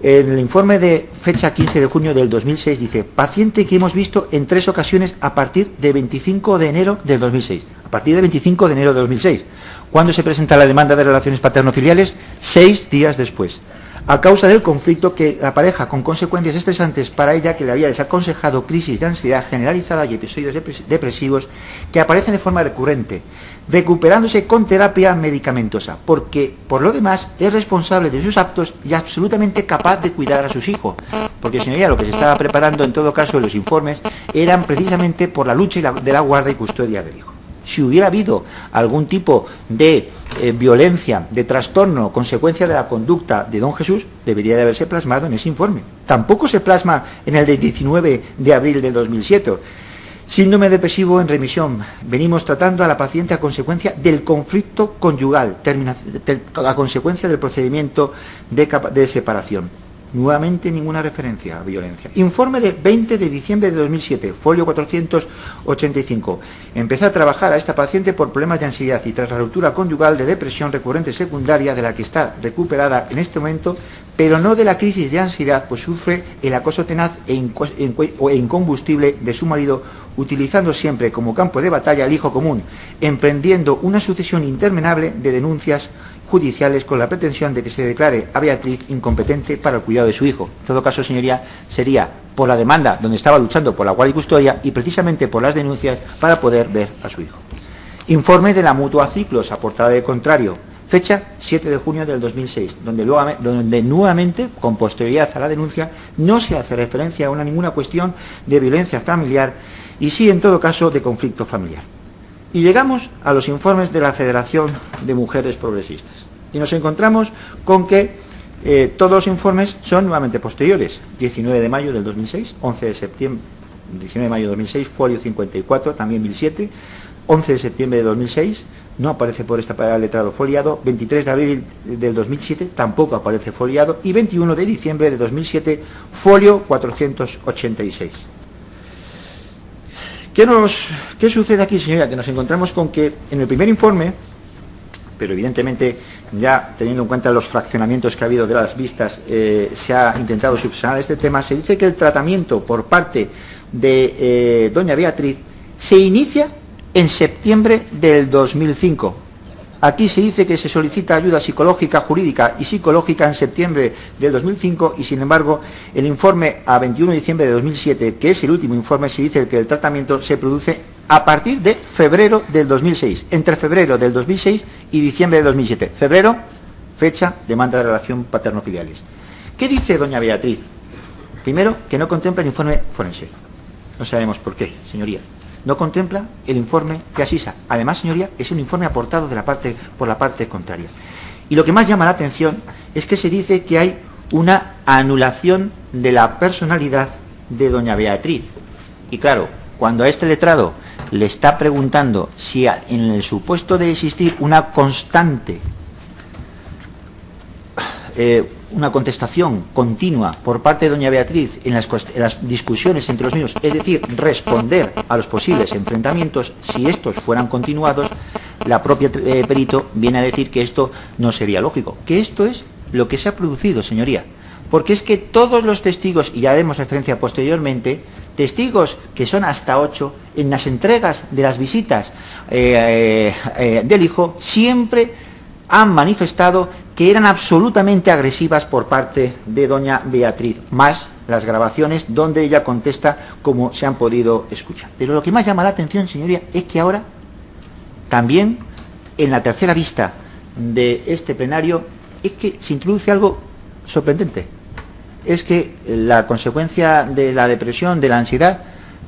en el informe de fecha 15 de junio del 2006 dice: paciente que hemos visto en 3 ocasiones a partir de 25 de enero del 2006. A partir de 25 de enero de 2006. ¿Cuándo se presenta la demanda de relaciones paterno-filiales? 6 días después. A causa del conflicto que la pareja, con consecuencias estresantes para ella, que le había desaconsejado crisis de ansiedad generalizada y episodios depresivos que aparecen de forma recurrente, recuperándose con terapia medicamentosa, porque por lo demás es responsable de sus actos y absolutamente capaz de cuidar a sus hijos. Porque, señoría, lo que se estaba preparando en todo caso en los informes eran precisamente por la lucha de la guarda y custodia del hijo. Si hubiera habido algún tipo de violencia, de trastorno, consecuencia de la conducta de don Jesús, debería de haberse plasmado en ese informe. Tampoco se plasma en el de 19 de abril del 2007. Síndrome depresivo en remisión. Venimos tratando a la paciente a consecuencia del conflicto conyugal, a consecuencia del procedimiento de separación. Nuevamente ninguna referencia a violencia. Informe de 20 de diciembre de 2007, folio 485. Empecé a trabajar a esta paciente por problemas de ansiedad y tras la ruptura conyugal de depresión recurrente secundaria, de la que está recuperada en este momento, pero no de la crisis de ansiedad, pues sufre el acoso tenaz e incombustible de su marido, utilizando siempre como campo de batalla al hijo común, emprendiendo una sucesión interminable de denuncias judiciales con la pretensión de que se declare a Beatriz incompetente para el cuidado de su hijo. En todo caso, señoría, sería por la demanda donde estaba luchando por la guardia y custodia y precisamente por las denuncias para poder ver a su hijo. Informe de la Mutua Ciclos, aportada de contrario, fecha 7 de junio del 2006, donde nuevamente, con posterioridad a la denuncia, no se hace referencia a ninguna cuestión de violencia familiar y sí, en todo caso, de conflicto familiar. Y llegamos a los informes de la Federación de Mujeres Progresistas. Y nos encontramos con que todos los informes son nuevamente posteriores. 19 de mayo del 2006, 11 de septiembre, 19 de mayo de 2006, folio 54, también 1007, 11 de septiembre de 2006, no aparece por esta letrado foliado, 23 de abril del 2007, tampoco aparece foliado, y 21 de diciembre de 2007, folio 486. ¿Qué sucede aquí, señoría? Que nos encontramos con que en el primer informe pero evidentemente ya teniendo en cuenta los fraccionamientos que ha habido de las vistas, se ha intentado subsanar este tema. Se dice que el tratamiento por parte de doña Beatriz se inicia en septiembre del 2005. Aquí se dice que se solicita ayuda psicológica, jurídica y psicológica en septiembre del 2005 y, sin embargo, el informe a 21 de diciembre de 2007, que es el último informe, se dice que el tratamiento se produce a partir de febrero del 2006, entre febrero del 2006 y diciembre de 2007. Febrero, fecha, demanda de relación paterno-filiales. ¿Qué dice doña Beatriz? Primero, que no contempla el informe forense. No sabemos por qué, señoría. No contempla el informe de Asisa. Además, señoría, es un informe aportado por la parte contraria. Y lo que más llama la atención es que se dice que hay una anulación de la personalidad de doña Beatriz. Y claro, cuando a este letrado le está preguntando si en el supuesto de existir una constante, una contestación continua por parte de doña Beatriz en las discusiones entre los mismos, es decir, responder a los posibles enfrentamientos, si estos fueran continuados, la propia perito viene a decir que esto no sería lógico, que esto es lo que se ha producido, señoría, porque es que todos los testigos, y ya haremos referencia posteriormente, testigos que son hasta 8, en las entregas de las visitas del hijo, siempre han manifestado que eran absolutamente agresivas por parte de doña Beatriz, más las grabaciones donde ella contesta como se han podido escuchar. Pero lo que más llama la atención, señoría, es que ahora también en la tercera vista de este plenario es que se introduce algo sorprendente. Es que la consecuencia de la depresión, de la ansiedad,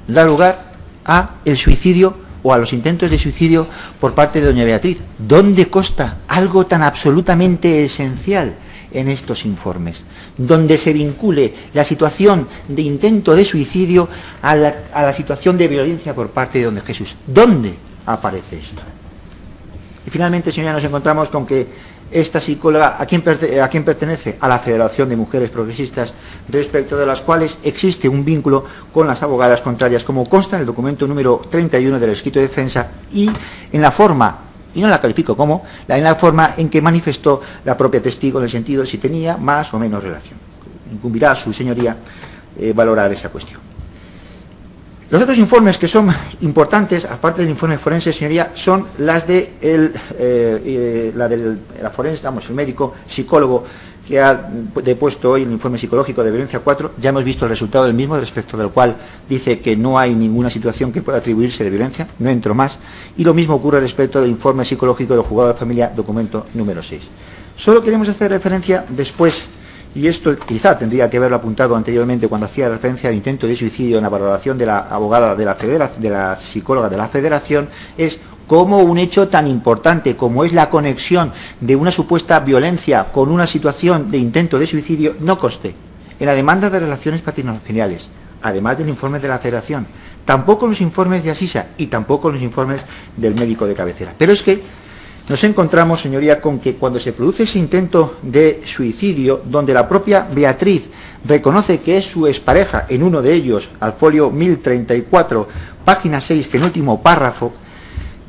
da lugar a el suicidio o a los intentos de suicidio por parte de doña Beatriz. ¿Dónde consta algo tan absolutamente esencial en estos informes? Donde se vincule la situación de intento de suicidio a la situación de violencia por parte de don Jesús. ¿Dónde aparece esto? Y finalmente, señora, nos encontramos con que esta psicóloga, ¿a quién pertenece? A la Federación de Mujeres Progresistas, respecto de las cuales existe un vínculo con las abogadas contrarias, como consta en el documento número 31 del escrito de defensa, y en la forma, y no la califico como, en la forma en que manifestó la propia testigo, en el sentido de si tenía más o menos relación. Incumbirá a su señoría valorar esa cuestión. Los otros informes que son importantes, aparte del informe forense, señoría, son las de la forense, el médico psicólogo que ha depuesto hoy el informe psicológico de violencia 4. Ya hemos visto el resultado del mismo, respecto del cual dice que no hay ninguna situación que pueda atribuirse de violencia, no entro más. Y lo mismo ocurre respecto del informe psicológico del juzgado de familia, documento número 6. Solo queremos hacer referencia después, y esto quizá tendría que haberlo apuntado anteriormente cuando hacía referencia al intento de suicidio en la valoración de la abogada de la psicóloga de la Federación, es cómo un hecho tan importante como es la conexión de una supuesta violencia con una situación de intento de suicidio no conste en la demanda de relaciones patrimoniales, además del informe de la Federación, tampoco en los informes de Asisa y tampoco en los informes del médico de cabecera. Pero es que nos encontramos, señoría, con que cuando se produce ese intento de suicidio, donde la propia Beatriz reconoce que es su expareja, en uno de ellos, al folio 1034, página 6, penúltimo párrafo,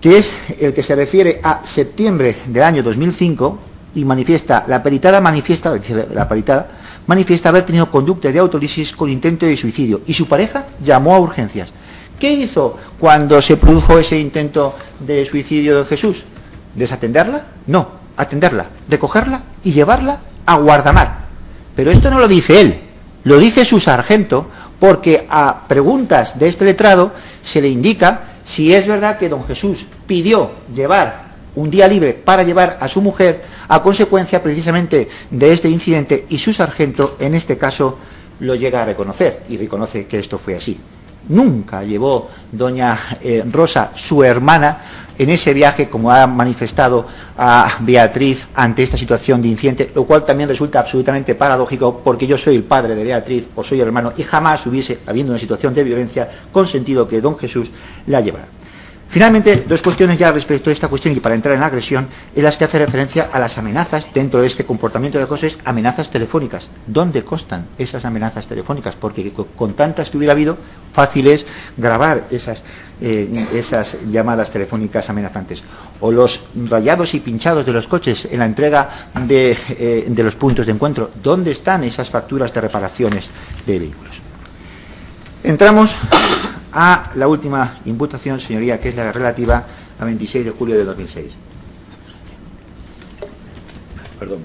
que es el que se refiere a septiembre del año 2005, y la peritada manifiesta haber tenido conducta de autolisis con intento de suicidio, y su pareja llamó a urgencias. ¿Qué hizo cuando se produjo ese intento de suicidio de Jesús? ¿Desatenderla? No, atenderla, recogerla y llevarla a Guardamar. Pero esto no lo dice él, lo dice su sargento, porque a preguntas de este letrado se le indica si es verdad que don Jesús pidió llevar un día libre para llevar a su mujer a consecuencia precisamente de este incidente, y su sargento en este caso lo llega a reconocer y reconoce que esto fue así. Nunca llevó doña Rosa, su hermana, en ese viaje, como ha manifestado a Beatriz ante esta situación de incidente, lo cual también resulta absolutamente paradójico, porque yo soy el padre de Beatriz o soy hermano y jamás hubiese, habiendo una situación de violencia, consentido que don Jesús la llevara. Finalmente, dos cuestiones ya respecto a esta cuestión y para entrar en la agresión, en las que hace referencia a las amenazas dentro de este comportamiento de cosas, amenazas telefónicas. ¿Dónde constan esas amenazas telefónicas? Porque con tantas que hubiera habido, fácil es grabar esas llamadas telefónicas amenazantes, o los rayados y pinchados de los coches en la entrega de los puntos de encuentro. ¿Dónde están esas facturas de reparaciones de vehículos? Entramos a la última imputación, señoría, que es la relativa a 26 de julio de 2006. Perdón.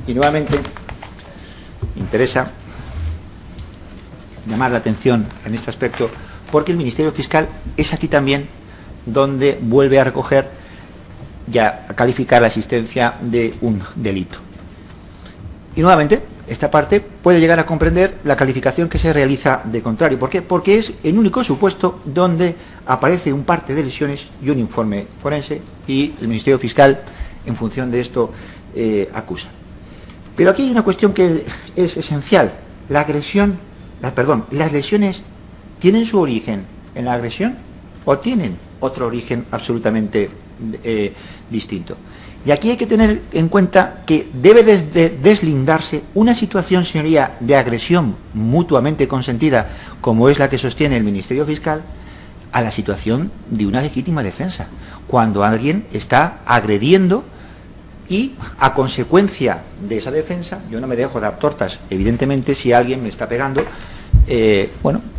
Y nuevamente interesa llamar la atención en este aspecto, porque el Ministerio Fiscal es aquí también donde vuelve a recoger y a calificar la existencia de un delito. Y nuevamente, esta parte puede llegar a comprender la calificación que se realiza de contrario. ¿Por qué? Porque es el único supuesto donde aparece un parte de lesiones y un informe forense, y el Ministerio Fiscal, en función de esto, acusa. Pero aquí hay una cuestión que es esencial. Las lesiones ¿tienen su origen en la agresión o tienen otro origen absolutamente distinto? Y aquí hay que tener en cuenta que debe deslindarse una situación, señoría, de agresión mutuamente consentida, como es la que sostiene el Ministerio Fiscal, a la situación de una legítima defensa, cuando alguien está agrediendo y, a consecuencia de esa defensa, yo no me dejo dar tortas, evidentemente, si alguien me está pegando,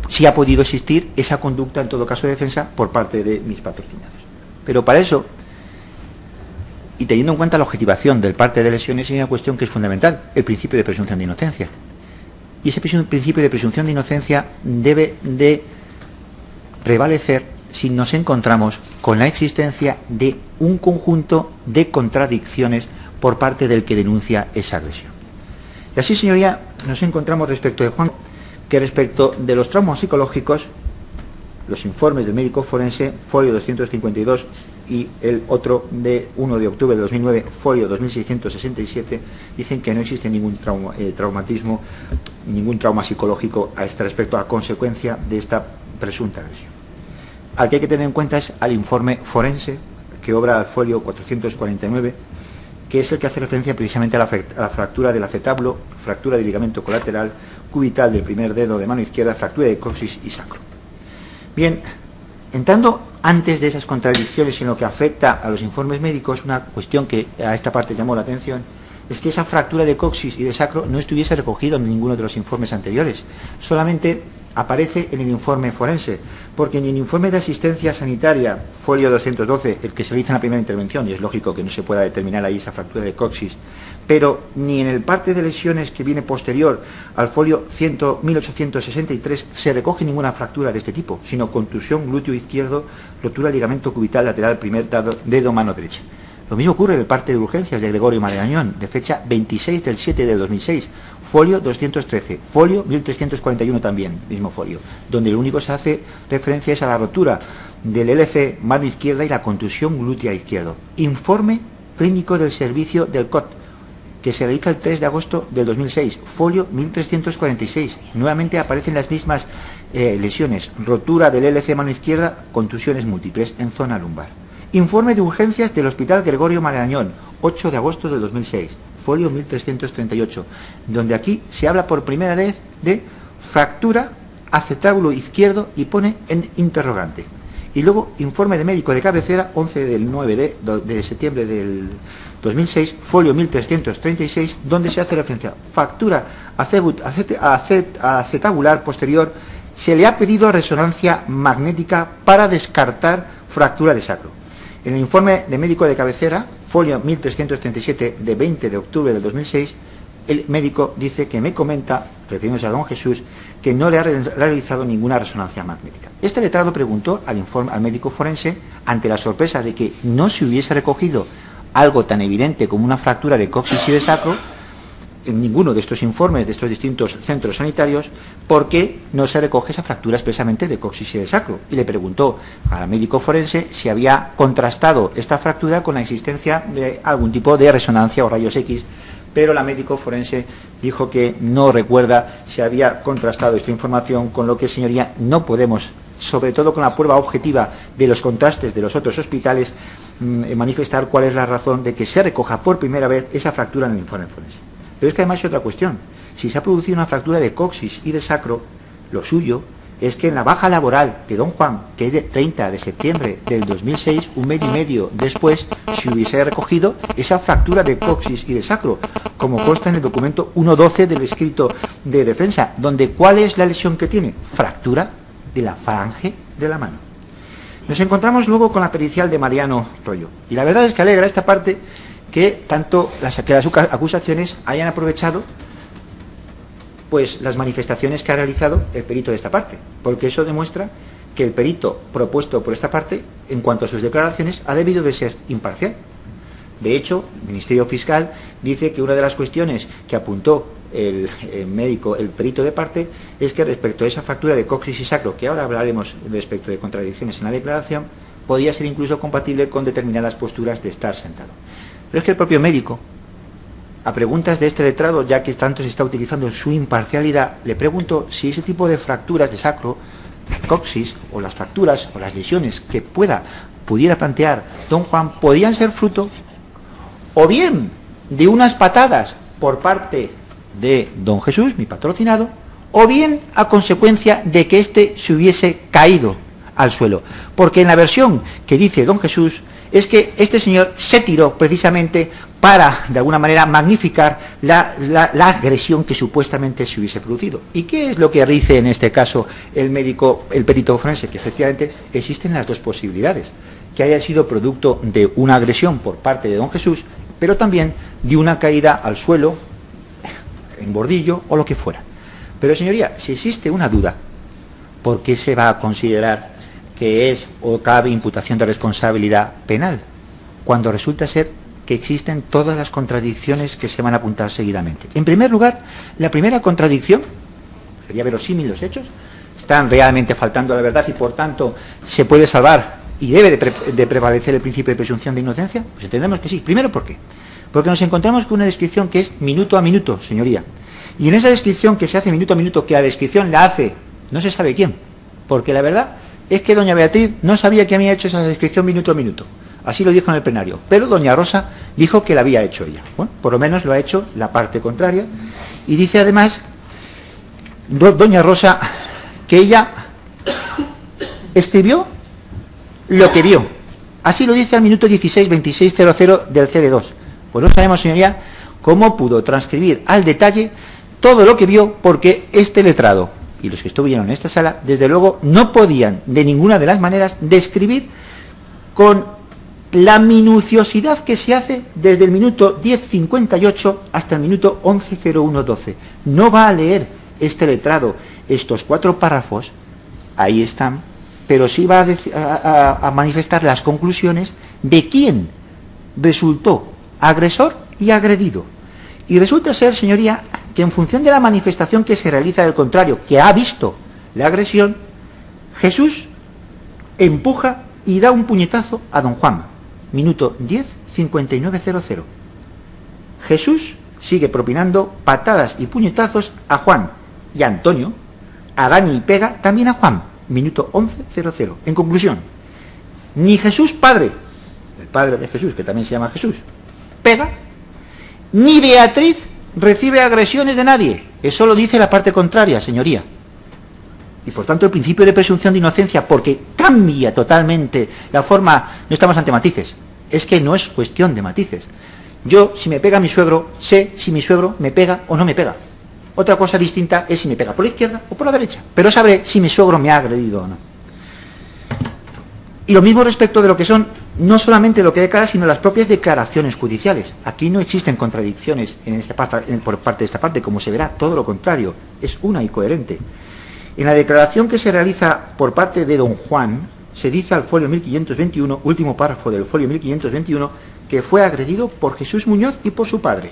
si ha podido existir esa conducta, en todo caso de defensa, por parte de mis patrocinados. Pero para eso, y teniendo en cuenta la objetivación del parte de lesiones, hay una cuestión que es fundamental: el principio de presunción de inocencia. Y ese principio de presunción de inocencia debe de prevalecer si nos encontramos con la existencia de un conjunto de contradicciones por parte del que denuncia esa agresión. Y así, señoría, nos encontramos respecto de Juan, que respecto de los traumas psicológicos, los informes del médico forense, folio 252, y el otro de 1 de octubre de 2009, folio 2667, dicen que no existe ningún traumatismo, ningún trauma psicológico a este respecto, a consecuencia de esta presunta agresión. Al que hay que tener en cuenta es al informe forense, que obra al folio 449, que es el que hace referencia precisamente a la fractura del acetablo, fractura del ligamento colateral, cubital del primer dedo de mano izquierda, fractura de coxis y sacro. Bien, entrando antes de esas contradicciones en lo que afecta a los informes médicos, una cuestión que a esta parte llamó la atención es que esa fractura de coxis y de sacro no estuviese recogido en ninguno de los informes anteriores, solamente aparece en el informe forense, porque en el informe de asistencia sanitaria, folio 212, el que se realiza en la primera intervención, y es lógico que no se pueda determinar ahí esa fractura de coxis, pero ni en el parte de lesiones que viene posterior al folio 1863 se recoge ninguna fractura de este tipo, sino contusión glúteo izquierdo, rotura ligamento cubital lateral primer dedo mano derecha. Lo mismo ocurre en el parte de urgencias de Gregorio Marañón, de fecha 26 del 7 del 2006, folio 213, folio 1341 también, mismo folio, donde lo único que se hace referencia es a la rotura del LC mano izquierda y la contusión glútea izquierdo. Informe clínico del servicio del COT, que se realiza el 3 de agosto del 2006, folio 1346. Nuevamente aparecen las mismas lesiones, rotura del LC mano izquierda, contusiones múltiples en zona lumbar. Informe de urgencias del Hospital Gregorio Marañón, 8 de agosto del 2006, folio 1338, donde aquí se habla por primera vez de fractura acetábulo izquierdo y pone en interrogante. Y luego informe de médico de cabecera, 11 del 9 de septiembre del 2006, folio 1336, donde se hace referencia fractura acetabular posterior. Se le ha pedido resonancia magnética para descartar fractura de sacro. En el informe de médico de cabecera, folio 1337 de 20 de octubre del 2006, el médico dice que me comenta, refiriéndose a don Jesús, que no le ha realizado ninguna resonancia magnética. Este letrado preguntó al médico forense, ante la sorpresa de que no se hubiese recogido algo tan evidente como una fractura de coxis y de sacro en ninguno de estos informes de estos distintos centros sanitarios, ¿por qué no se recoge esa fractura expresamente de coxis y de sacro? Y le preguntó al médico forense si había contrastado esta fractura con la existencia de algún tipo de resonancia o rayos X, pero la médico forense dijo que no recuerda si había contrastado esta información, con lo que, señoría, no podemos, sobre todo con la prueba objetiva de los contrastes de los otros hospitales, manifestar cuál es la razón de que se recoja por primera vez esa fractura en el informe forense. Pero es que además hay otra cuestión. Si se ha producido una fractura de coxis y de sacro, lo suyo es que en la baja laboral de don Juan, que es de 30 de septiembre del 2006, un mes y medio después, se hubiese recogido esa fractura de coxis y de sacro, como consta en el documento 1.12 del escrito de defensa, donde ¿cuál es la lesión que tiene? Fractura de la falange de la mano. Nos encontramos luego con la pericial de Mariano Royo, y la verdad es que alegra esta parte que tanto las acusaciones hayan aprovechado pues las manifestaciones que ha realizado el perito de esta parte, porque eso demuestra que el perito propuesto por esta parte, en cuanto a sus declaraciones, ha debido de ser imparcial. De hecho, el Ministerio Fiscal dice que una de las cuestiones que apuntó el médico, el perito de parte, es que respecto a esa fractura de coxis y sacro, que ahora hablaremos respecto de contradicciones en la declaración, podía ser incluso compatible con determinadas posturas de estar sentado. Pero es que el propio médico, a preguntas de este letrado, ya que tanto se está utilizando su imparcialidad, le preguntó si ese tipo de fracturas de sacro, coxis, o las fracturas o las lesiones que pudiera plantear don Juan, podían ser fruto o bien de unas patadas por parte de don Jesús, mi patrocinado, o bien a consecuencia de que éste se hubiese caído al suelo. Porque en la versión que dice don Jesús es que este señor se tiró precisamente para, de alguna manera, magnificar la agresión que supuestamente se hubiese producido. ¿Y qué es lo que dice en este caso el médico, el perito forense? Que efectivamente existen las dos posibilidades, que haya sido producto de una agresión por parte de don Jesús, pero también de una caída al suelo, en bordillo o lo que fuera. Pero señoría, si existe una duda, ¿por qué se va a considerar que es o cabe imputación de responsabilidad penal, cuando resulta ser que existen todas las contradicciones que se van a apuntar seguidamente? En primer lugar, la primera contradicción, sería verosímil los hechos, están realmente faltando a la verdad y por tanto se puede salvar y debe de prevalecer el principio de presunción de inocencia. Pues entendemos que sí. Primero, ¿por qué? Porque nos encontramos con una descripción que es minuto a minuto, señoría. Y en esa descripción que se hace minuto a minuto, que la descripción la hace no se sabe quién, porque la verdad es que doña Beatriz no sabía que había hecho esa descripción minuto a minuto. Así lo dijo en el plenario. Pero doña Rosa dijo que la había hecho ella. Bueno, por lo menos lo ha hecho la parte contraria. Y dice además, doña Rosa, que ella escribió lo que vio. Así lo dice al minuto 16:26:00 del CD2. Pues no sabemos, señoría, cómo pudo transcribir al detalle todo lo que vio, porque este letrado y los que estuvieron en esta sala, desde luego, no podían de ninguna de las maneras describir con la minuciosidad que se hace desde el minuto 10:58 hasta el minuto 11:01:12. No va a leer este letrado estos 4 párrafos, ahí están, pero sí va a manifestar las conclusiones de quién resultó agresor y agredido. Y resulta ser, señoría, que en función de la manifestación que se realiza del contrario, que ha visto la agresión, Jesús empuja y da un puñetazo a don Juan, minuto 10:59:00. Jesús sigue propinando patadas y puñetazos a Juan y a Antonio, a Dani y pega también a Juan, minuto 11:00. En conclusión, ni Jesús padre, el padre de Jesús, que también se llama Jesús, pega, ni Beatriz recibe agresiones de nadie. Eso lo dice la parte contraria, señoría. Y por tanto el principio de presunción de inocencia, porque cambia totalmente la forma, no estamos ante matices, es que no es cuestión de matices. Yo, si me pega mi suegro, sé si mi suegro me pega o no me pega. Otra cosa distinta es si me pega por la izquierda o por la derecha, pero sabré si mi suegro me ha agredido o no. Y lo mismo respecto de lo que son no solamente lo que declara, sino las propias declaraciones judiciales. Aquí no existen contradicciones en esta parte, por parte de esta parte, como se verá, todo lo contrario, es una y coherente. En la declaración que se realiza por parte de don Juan, se dice al folio 1521, último párrafo del folio 1521, que fue agredido por Jesús Muñoz y por su padre.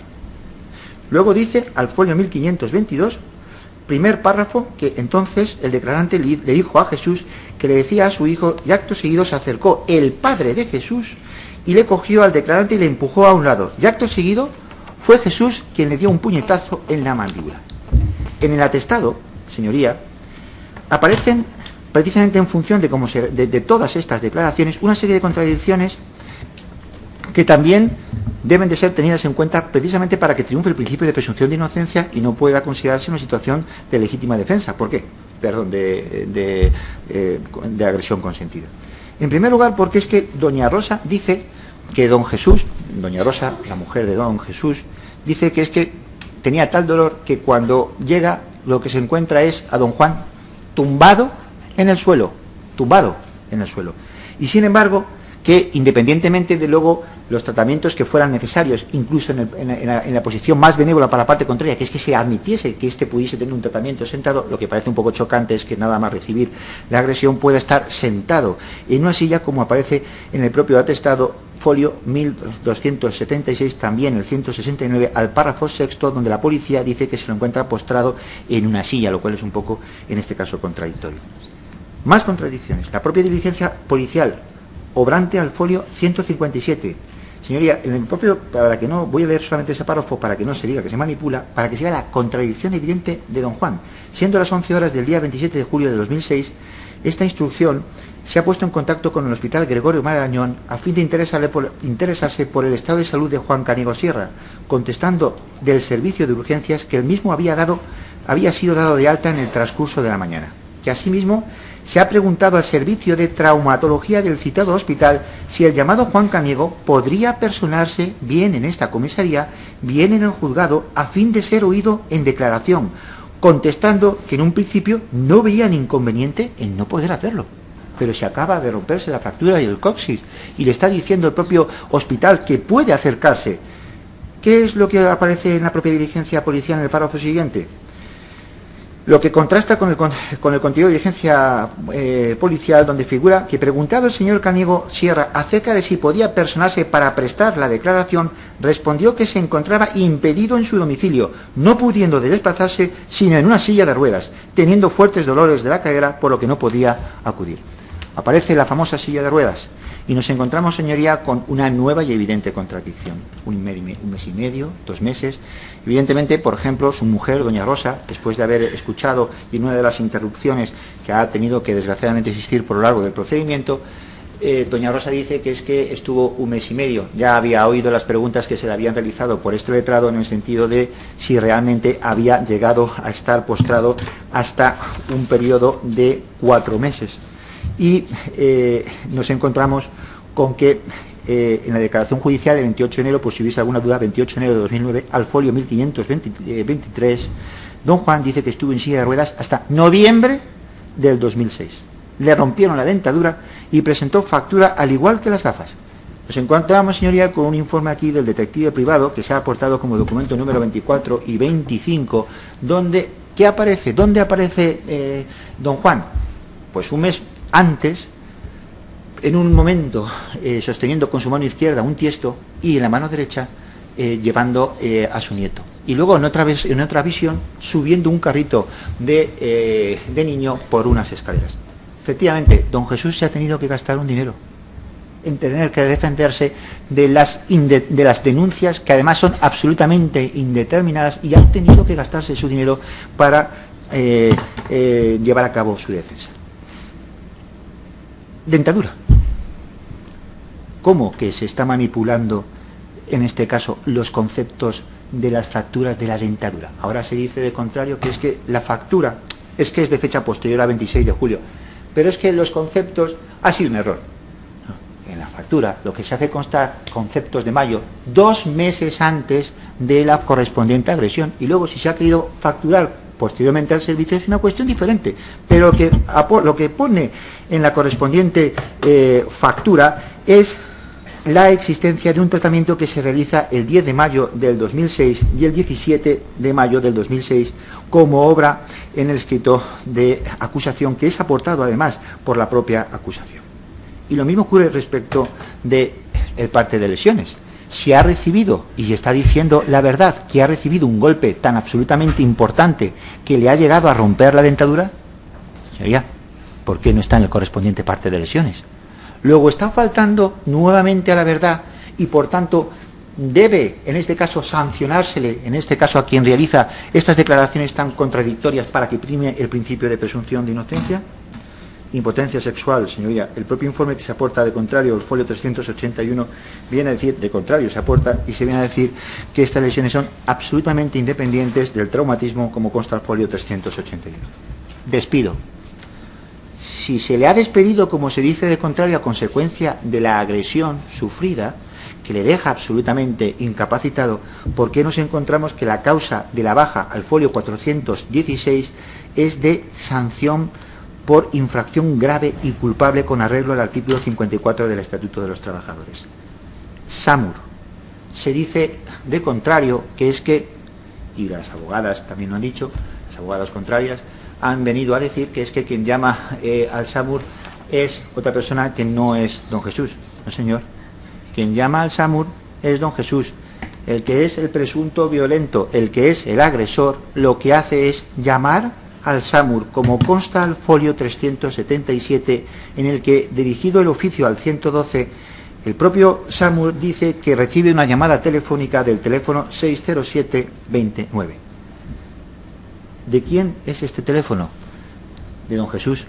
Luego dice al folio 1522, primer párrafo, que entonces el declarante le dijo a Jesús que le decía a su hijo, y acto seguido se acercó el padre de Jesús y le cogió al declarante y le empujó a un lado. Y acto seguido fue Jesús quien le dio un puñetazo en la mandíbula. En el atestado, señoría, aparecen precisamente en función de todas estas declaraciones una serie de contradicciones que también deben de ser tenidas en cuenta precisamente para que triunfe el principio de presunción de inocencia y no pueda considerarse una situación de legítima defensa. ¿Por qué? agresión consentida. En primer lugar, porque es que doña Rosa dice que don Jesús, doña Rosa, la mujer de don Jesús, dice que es que tenía tal dolor que cuando llega lo que se encuentra es a don Juan tumbado en el suelo. Y sin embargo, que independientemente de luego los tratamientos que fueran necesarios, incluso en la posición más benévola para la parte contraria, que es que se admitiese que éste pudiese tener un tratamiento sentado, lo que parece un poco chocante es que nada más recibir la agresión pueda estar sentado en una silla, como aparece en el propio atestado, folio 1276, también el 169, al párrafo sexto, donde la policía dice que se lo encuentra postrado en una silla, lo cual es un poco, en este caso, contradictorio. Más contradicciones. La propia diligencia policial, obrante al folio 157. Señoría, en el propio, para que no, voy a leer solamente ese párrafo para que no se diga que se manipula, para que se vea la contradicción evidente de don Juan. Siendo las 11 horas del día 27 de julio de 2006, esta instrucción se ha puesto en contacto con el Hospital Gregorio Marañón a fin de interesarse por el estado de salud de Juan Cañigo Sierra, contestando del servicio de urgencias que el mismo había sido dado de alta en el transcurso de la mañana. Que asimismo se ha preguntado al servicio de traumatología del citado hospital si el llamado Juan Cañigo podría personarse bien en esta comisaría, bien en el juzgado, a fin de ser oído en declaración, contestando que en un principio no veían inconveniente en no poder hacerlo. Pero se acaba de romperse la fractura y el coxis, y le está diciendo el propio hospital que puede acercarse. ¿Qué es lo que aparece en la propia diligencia policial en el párrafo siguiente? Lo que contrasta con el contenido de diligencia policial, donde figura que, preguntado el señor Cañigo Sierra acerca de si podía personarse para prestar la declaración, respondió que se encontraba impedido en su domicilio, no pudiendo desplazarse sino en una silla de ruedas, teniendo fuertes dolores de la cadera, por lo que no podía acudir. Aparece la famosa silla de ruedas y nos encontramos, señoría, con una nueva y evidente contradicción. Un mes y medio, 2 meses. Evidentemente, por ejemplo, su mujer, doña Rosa, después de haber escuchado y en una de las interrupciones que ha tenido que desgraciadamente existir por lo largo del procedimiento, doña Rosa dice que es que estuvo 1 mes y medio. Ya había oído las preguntas que se le habían realizado por este letrado en el sentido de si realmente había llegado a estar postrado hasta un periodo de 4 meses. Y nos encontramos con que en la declaración judicial de 28 de enero, por si hubiese alguna duda, 28 de enero de 2009, al folio 1523, don Juan dice que estuvo en silla de ruedas hasta noviembre del 2006. Le rompieron la dentadura y presentó factura al igual que las gafas. Nos encontramos, señoría, con un informe aquí del detective privado que se ha aportado como documento número 24 y 25, donde, ¿qué aparece? ¿Dónde aparece don Juan? Pues 1 mes antes, en un momento sosteniendo con su mano izquierda un tiesto y en la mano derecha llevando a su nieto. Y luego en otra visión subiendo un carrito de niño por unas escaleras. Efectivamente, don Jesús se ha tenido que gastar un dinero en tener que defenderse de las denuncias, que además son absolutamente indeterminadas, y ha tenido que gastarse su dinero para llevar a cabo su defensa. Dentadura. ¿Cómo que se está manipulando, en este caso, los conceptos de las fracturas de la dentadura? Ahora se dice de contrario, que es que la factura es que es de fecha posterior a 26 de julio. Pero es que los conceptos ha sido un error. En la factura lo que se hace constar conceptos de mayo 2 meses antes de la correspondiente agresión, y luego si se ha querido facturar posteriormente al servicio es una cuestión diferente, pero lo que pone en la correspondiente factura es la existencia de un tratamiento que se realiza el 10 de mayo del 2006 y el 17 de mayo del 2006 como obra en el escrito de acusación, que es aportado además por la propia acusación. Y lo mismo ocurre respecto del parte de lesiones. Si ha recibido, y está diciendo la verdad, que ha recibido un golpe tan absolutamente importante que le ha llegado a romper la dentadura, señoría, ¿por qué no está en el correspondiente parte de lesiones? Luego está faltando nuevamente a la verdad y por tanto debe, en este caso, sancionársele, en este caso a quien realiza estas declaraciones tan contradictorias para que prime el principio de presunción de inocencia. Impotencia sexual, señoría. El propio informe que se aporta de contrario, el folio 381, viene a decir, de contrario se aporta y se viene a decir que estas lesiones son absolutamente independientes del traumatismo, como consta el folio 381. despido. Si se le ha despedido, como se dice de contrario, a consecuencia de la agresión sufrida, que le deja absolutamente incapacitado, ¿por qué nos encontramos que la causa de la baja al folio 416 es de sanción por infracción grave y culpable con arreglo al artículo 54 del Estatuto de los Trabajadores? SAMUR. Se dice de contrario que es que, y las abogadas también lo han dicho, las abogadas contrarias han venido a decir que es que quien llama al SAMUR es otra persona que no es don Jesús. No, señor. Quien llama al SAMUR es don Jesús. El que es el presunto violento, el que es el agresor, lo que hace es llamar al SAMUR, como consta al folio 377, en el que, dirigido el oficio al 112, el propio SAMUR dice que recibe una llamada telefónica del teléfono 607-29. ¿De quién es este teléfono? De don Jesús.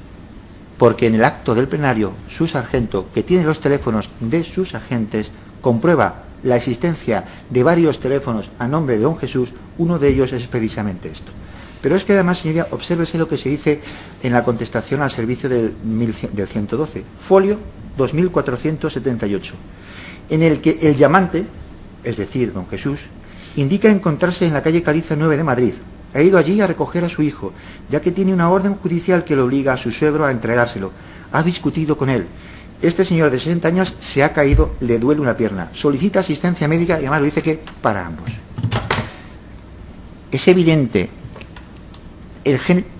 Porque en el acto del plenario, su sargento, que tiene los teléfonos de sus agentes, comprueba la existencia de varios teléfonos a nombre de don Jesús. Uno de ellos es precisamente esto. Pero es que además, señoría, obsérvese lo que se dice en la contestación al servicio del 112, folio 2478, en el que el llamante, es decir, don Jesús, indica encontrarse en la calle Caliza 9 de Madrid. Ha ido allí a recoger a su hijo, ya que tiene una orden judicial que le obliga a su suegro a entregárselo. Ha discutido con él. Este señor de 60 años se ha caído, le duele una pierna. Solicita asistencia médica y además lo dice que para ambos. Es evidente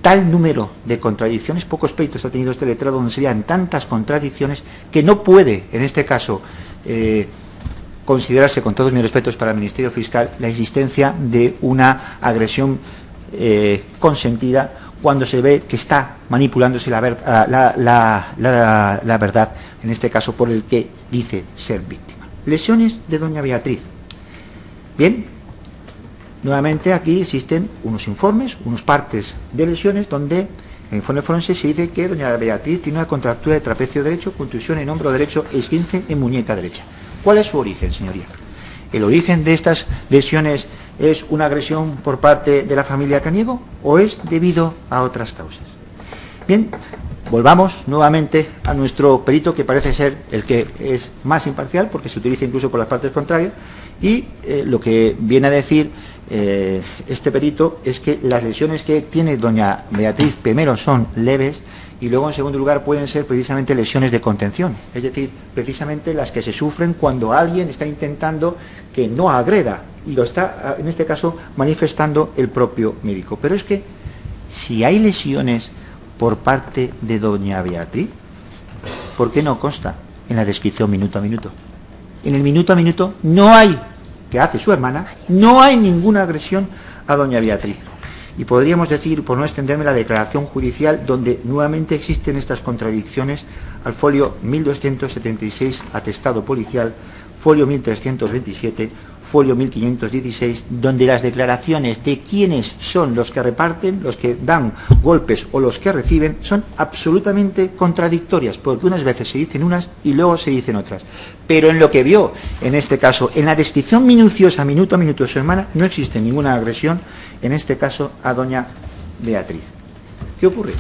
tal número de contradicciones, pocos pleitos ha tenido este letrado donde se vean tantas contradicciones, que no puede, en este caso, considerarse, con todos mis respetos para el Ministerio Fiscal, la existencia de una agresión consentida cuando se ve que está manipulándose la verdad, en este caso por el que dice ser víctima. Lesiones de doña Beatriz. Bien, nuevamente aquí existen unos informes, unos partes de lesiones donde en el informe forense se dice que doña Beatriz tiene una contractura de trapecio derecho, contusión en hombro derecho, esguince en muñeca derecha. ¿Cuál es su origen, señoría? ¿El origen de estas lesiones es una agresión por parte de la familia Caniego o es debido a otras causas? Bien, volvamos nuevamente a nuestro perito, que parece ser el que es más imparcial, porque se utiliza incluso por las partes contrarias, y lo que viene a decir este perito es que las lesiones que tiene doña Beatriz primero son leves y luego en segundo lugar pueden ser precisamente lesiones de contención, es decir, precisamente las que se sufren cuando alguien está intentando que no agreda, y lo está, en este caso, manifestando el propio médico. Pero es que si hay lesiones por parte de doña Beatriz, ¿por qué no consta en la descripción minuto a minuto? En el minuto a minuto no hay, que hace su hermana, no hay ninguna agresión a doña Beatriz. Y podríamos decir, por no extenderme, la declaración judicial, donde nuevamente existen estas contradicciones, al folio 1276, atestado policial, folio 1327, folio 1516, donde las declaraciones de quiénes son los que reparten, los que dan golpes o los que reciben, son absolutamente contradictorias, porque unas veces se dicen unas y luego se dicen otras. Pero en lo que vio, en este caso, en la descripción minuciosa, minuto a minuto de su hermana, no existe ninguna agresión, en este caso, a doña Beatriz. ¿Qué ocurre?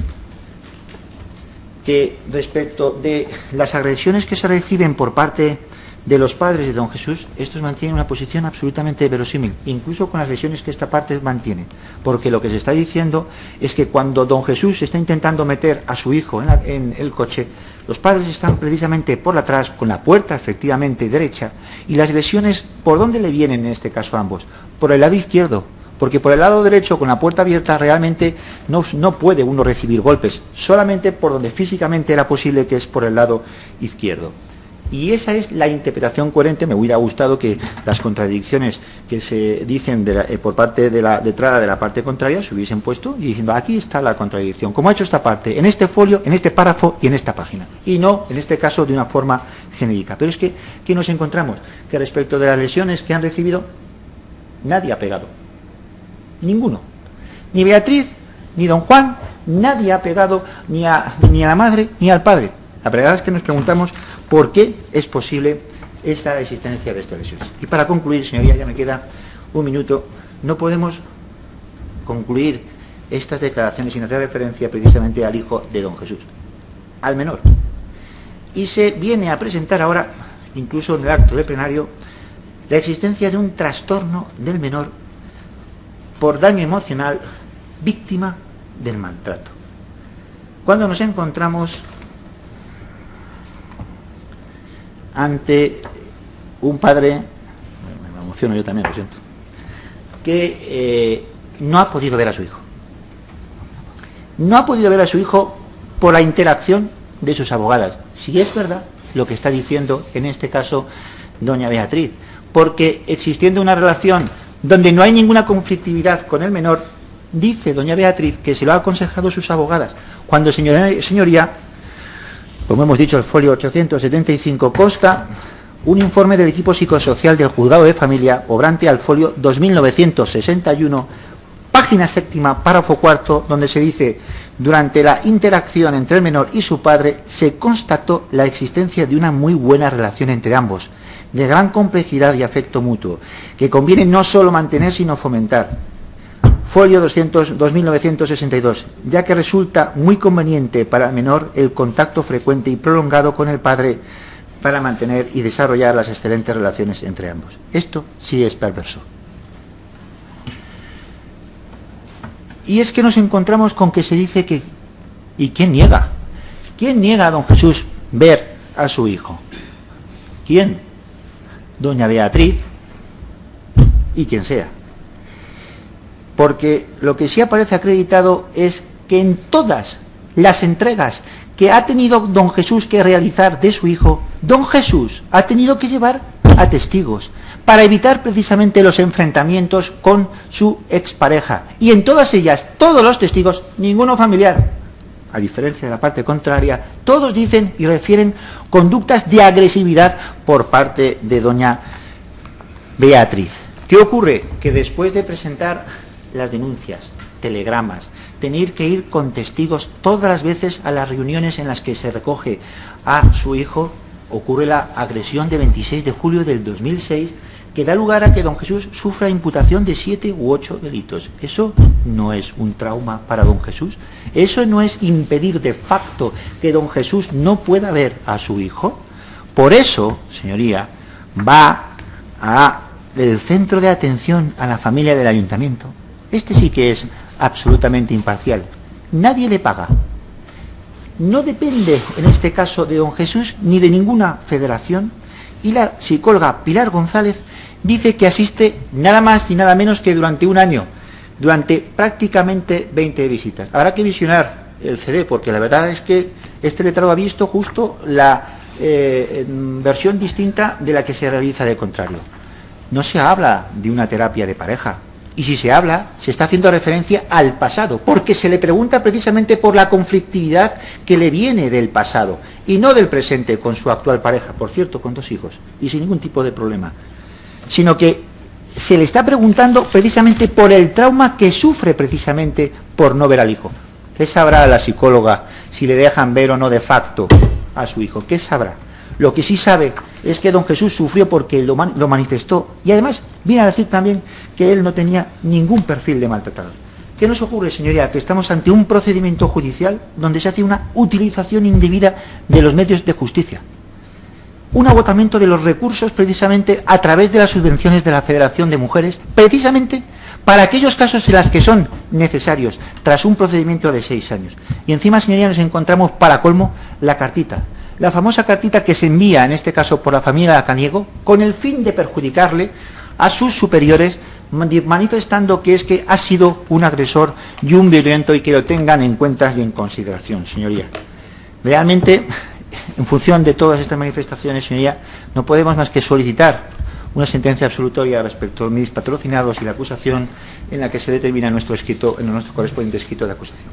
Que respecto de las agresiones que se reciben por parte de los padres de don Jesús, estos mantienen una posición absolutamente verosímil, incluso con las lesiones que esta parte mantiene, porque lo que se está diciendo es que cuando don Jesús está intentando meter a su hijo en el coche, los padres están precisamente por atrás, con la puerta efectivamente derecha, y las lesiones, ¿por dónde le vienen en este caso a ambos? Por el lado izquierdo, porque por el lado derecho, con la puerta abierta, realmente no puede uno recibir golpes, solamente por donde físicamente era posible, que es por el lado izquierdo. Y esa es la interpretación coherente. Me hubiera gustado que las contradicciones que se dicen por parte de la letrada de la parte contraria se hubiesen puesto y diciendo, aquí está la contradicción, como ha hecho esta parte, en este folio, en este párrafo y en esta página, y no, en este caso, de una forma genérica. Pero es que, ¿qué nos encontramos? Que respecto de las lesiones que han recibido, nadie ha pegado. Ninguno. Ni Beatriz, ni don Juan, nadie ha pegado ni a la madre ni al padre. La verdad es que nos preguntamos por qué es posible esta existencia de estas lesiones. Y para concluir, señoría, ya me queda un minuto, no podemos concluir estas declaraciones sin hacer referencia precisamente al hijo de don Jesús, al menor. Y se viene a presentar ahora, incluso en el acto de plenario, la existencia de un trastorno del menor por daño emocional, víctima del maltrato. Cuando nos encontramos ante un padre, me emociono yo también, lo siento, que no ha podido ver a su hijo. No ha podido ver a su hijo por la interacción de sus abogadas. Si es verdad lo que está diciendo en este caso doña Beatriz, porque existiendo una relación donde no hay ninguna conflictividad con el menor, dice doña Beatriz que se lo ha aconsejado sus abogadas, cuando señoría, como hemos dicho, el folio 875 consta un informe del equipo psicosocial del juzgado de familia, obrante al folio 2961, página séptima, párrafo cuarto, donde se dice: durante la interacción entre el menor y su padre se constató la existencia de una muy buena relación entre ambos, de gran complejidad y afecto mutuo, que conviene no solo mantener sino fomentar. Folio 2962, ya que resulta muy conveniente para el menor el contacto frecuente y prolongado con el padre para mantener y desarrollar las excelentes relaciones entre ambos. Esto sí es perverso. Y es que nos encontramos con que se dice que... ¿Y quién niega? ¿Quién niega a don Jesús ver a su hijo? ¿Quién? Doña Beatriz y quien sea. Porque lo que sí aparece acreditado es que en todas las entregas que ha tenido don Jesús que realizar de su hijo, don Jesús ha tenido que llevar a testigos para evitar precisamente los enfrentamientos con su expareja. Y en todas ellas, todos los testigos, ninguno familiar, a diferencia de la parte contraria, todos dicen y refieren conductas de agresividad por parte de doña Beatriz. ¿Qué ocurre? Que después de presentar las denuncias, telegramas, tener que ir con testigos todas las veces a las reuniones en las que se recoge a su hijo, ocurre la agresión de 26 de julio del 2006, que da lugar a que don Jesús sufra imputación de 7 u 8 delitos. ¿Eso no es un trauma para don Jesús? ¿Eso no es impedir de facto que don Jesús no pueda ver a su hijo? Por eso, señoría, va al centro de atención a la familia del ayuntamiento. Este sí que es absolutamente imparcial. Nadie le paga. No depende, en este caso, de don Jesús ni de ninguna federación. Y la psicóloga Pilar González dice que asiste nada más y nada menos que durante un año, durante prácticamente 20 visitas. Habrá que visionar el CD, porque la verdad es que este letrado ha visto justo la versión distinta de la que se realiza de contrario. No se habla de una terapia de pareja. Y si se habla, se está haciendo referencia al pasado, porque se le pregunta precisamente por la conflictividad que le viene del pasado, y no del presente con su actual pareja, por cierto, con 2 hijos, y sin ningún tipo de problema, sino que se le está preguntando precisamente por el trauma que sufre precisamente por no ver al hijo. ¿Qué sabrá la psicóloga si le dejan ver o no de facto a su hijo? ¿Qué sabrá? Lo que sí sabe es que don Jesús sufrió porque lo manifestó, y además viene a decir también que él no tenía ningún perfil de maltratador. ¿Qué nos ocurre, señoría? Que estamos ante un procedimiento judicial donde se hace una utilización indebida de los medios de justicia, un agotamiento de los recursos precisamente a través de las subvenciones de la Federación de Mujeres, precisamente para aquellos casos en los que son necesarios, tras un procedimiento de 6 años. Y encima, señoría, nos encontramos, para colmo, la cartita. La famosa cartita que se envía, en este caso por la familia Caniego, con el fin de perjudicarle a sus superiores, manifestando que es que ha sido un agresor y un violento, y que lo tengan en cuenta y en consideración, señoría. Realmente, en función de todas estas manifestaciones, señoría, no podemos más que solicitar una sentencia absolutoria respecto a mis patrocinados y la acusación, en la que se determina nuestro correspondiente escrito de acusación.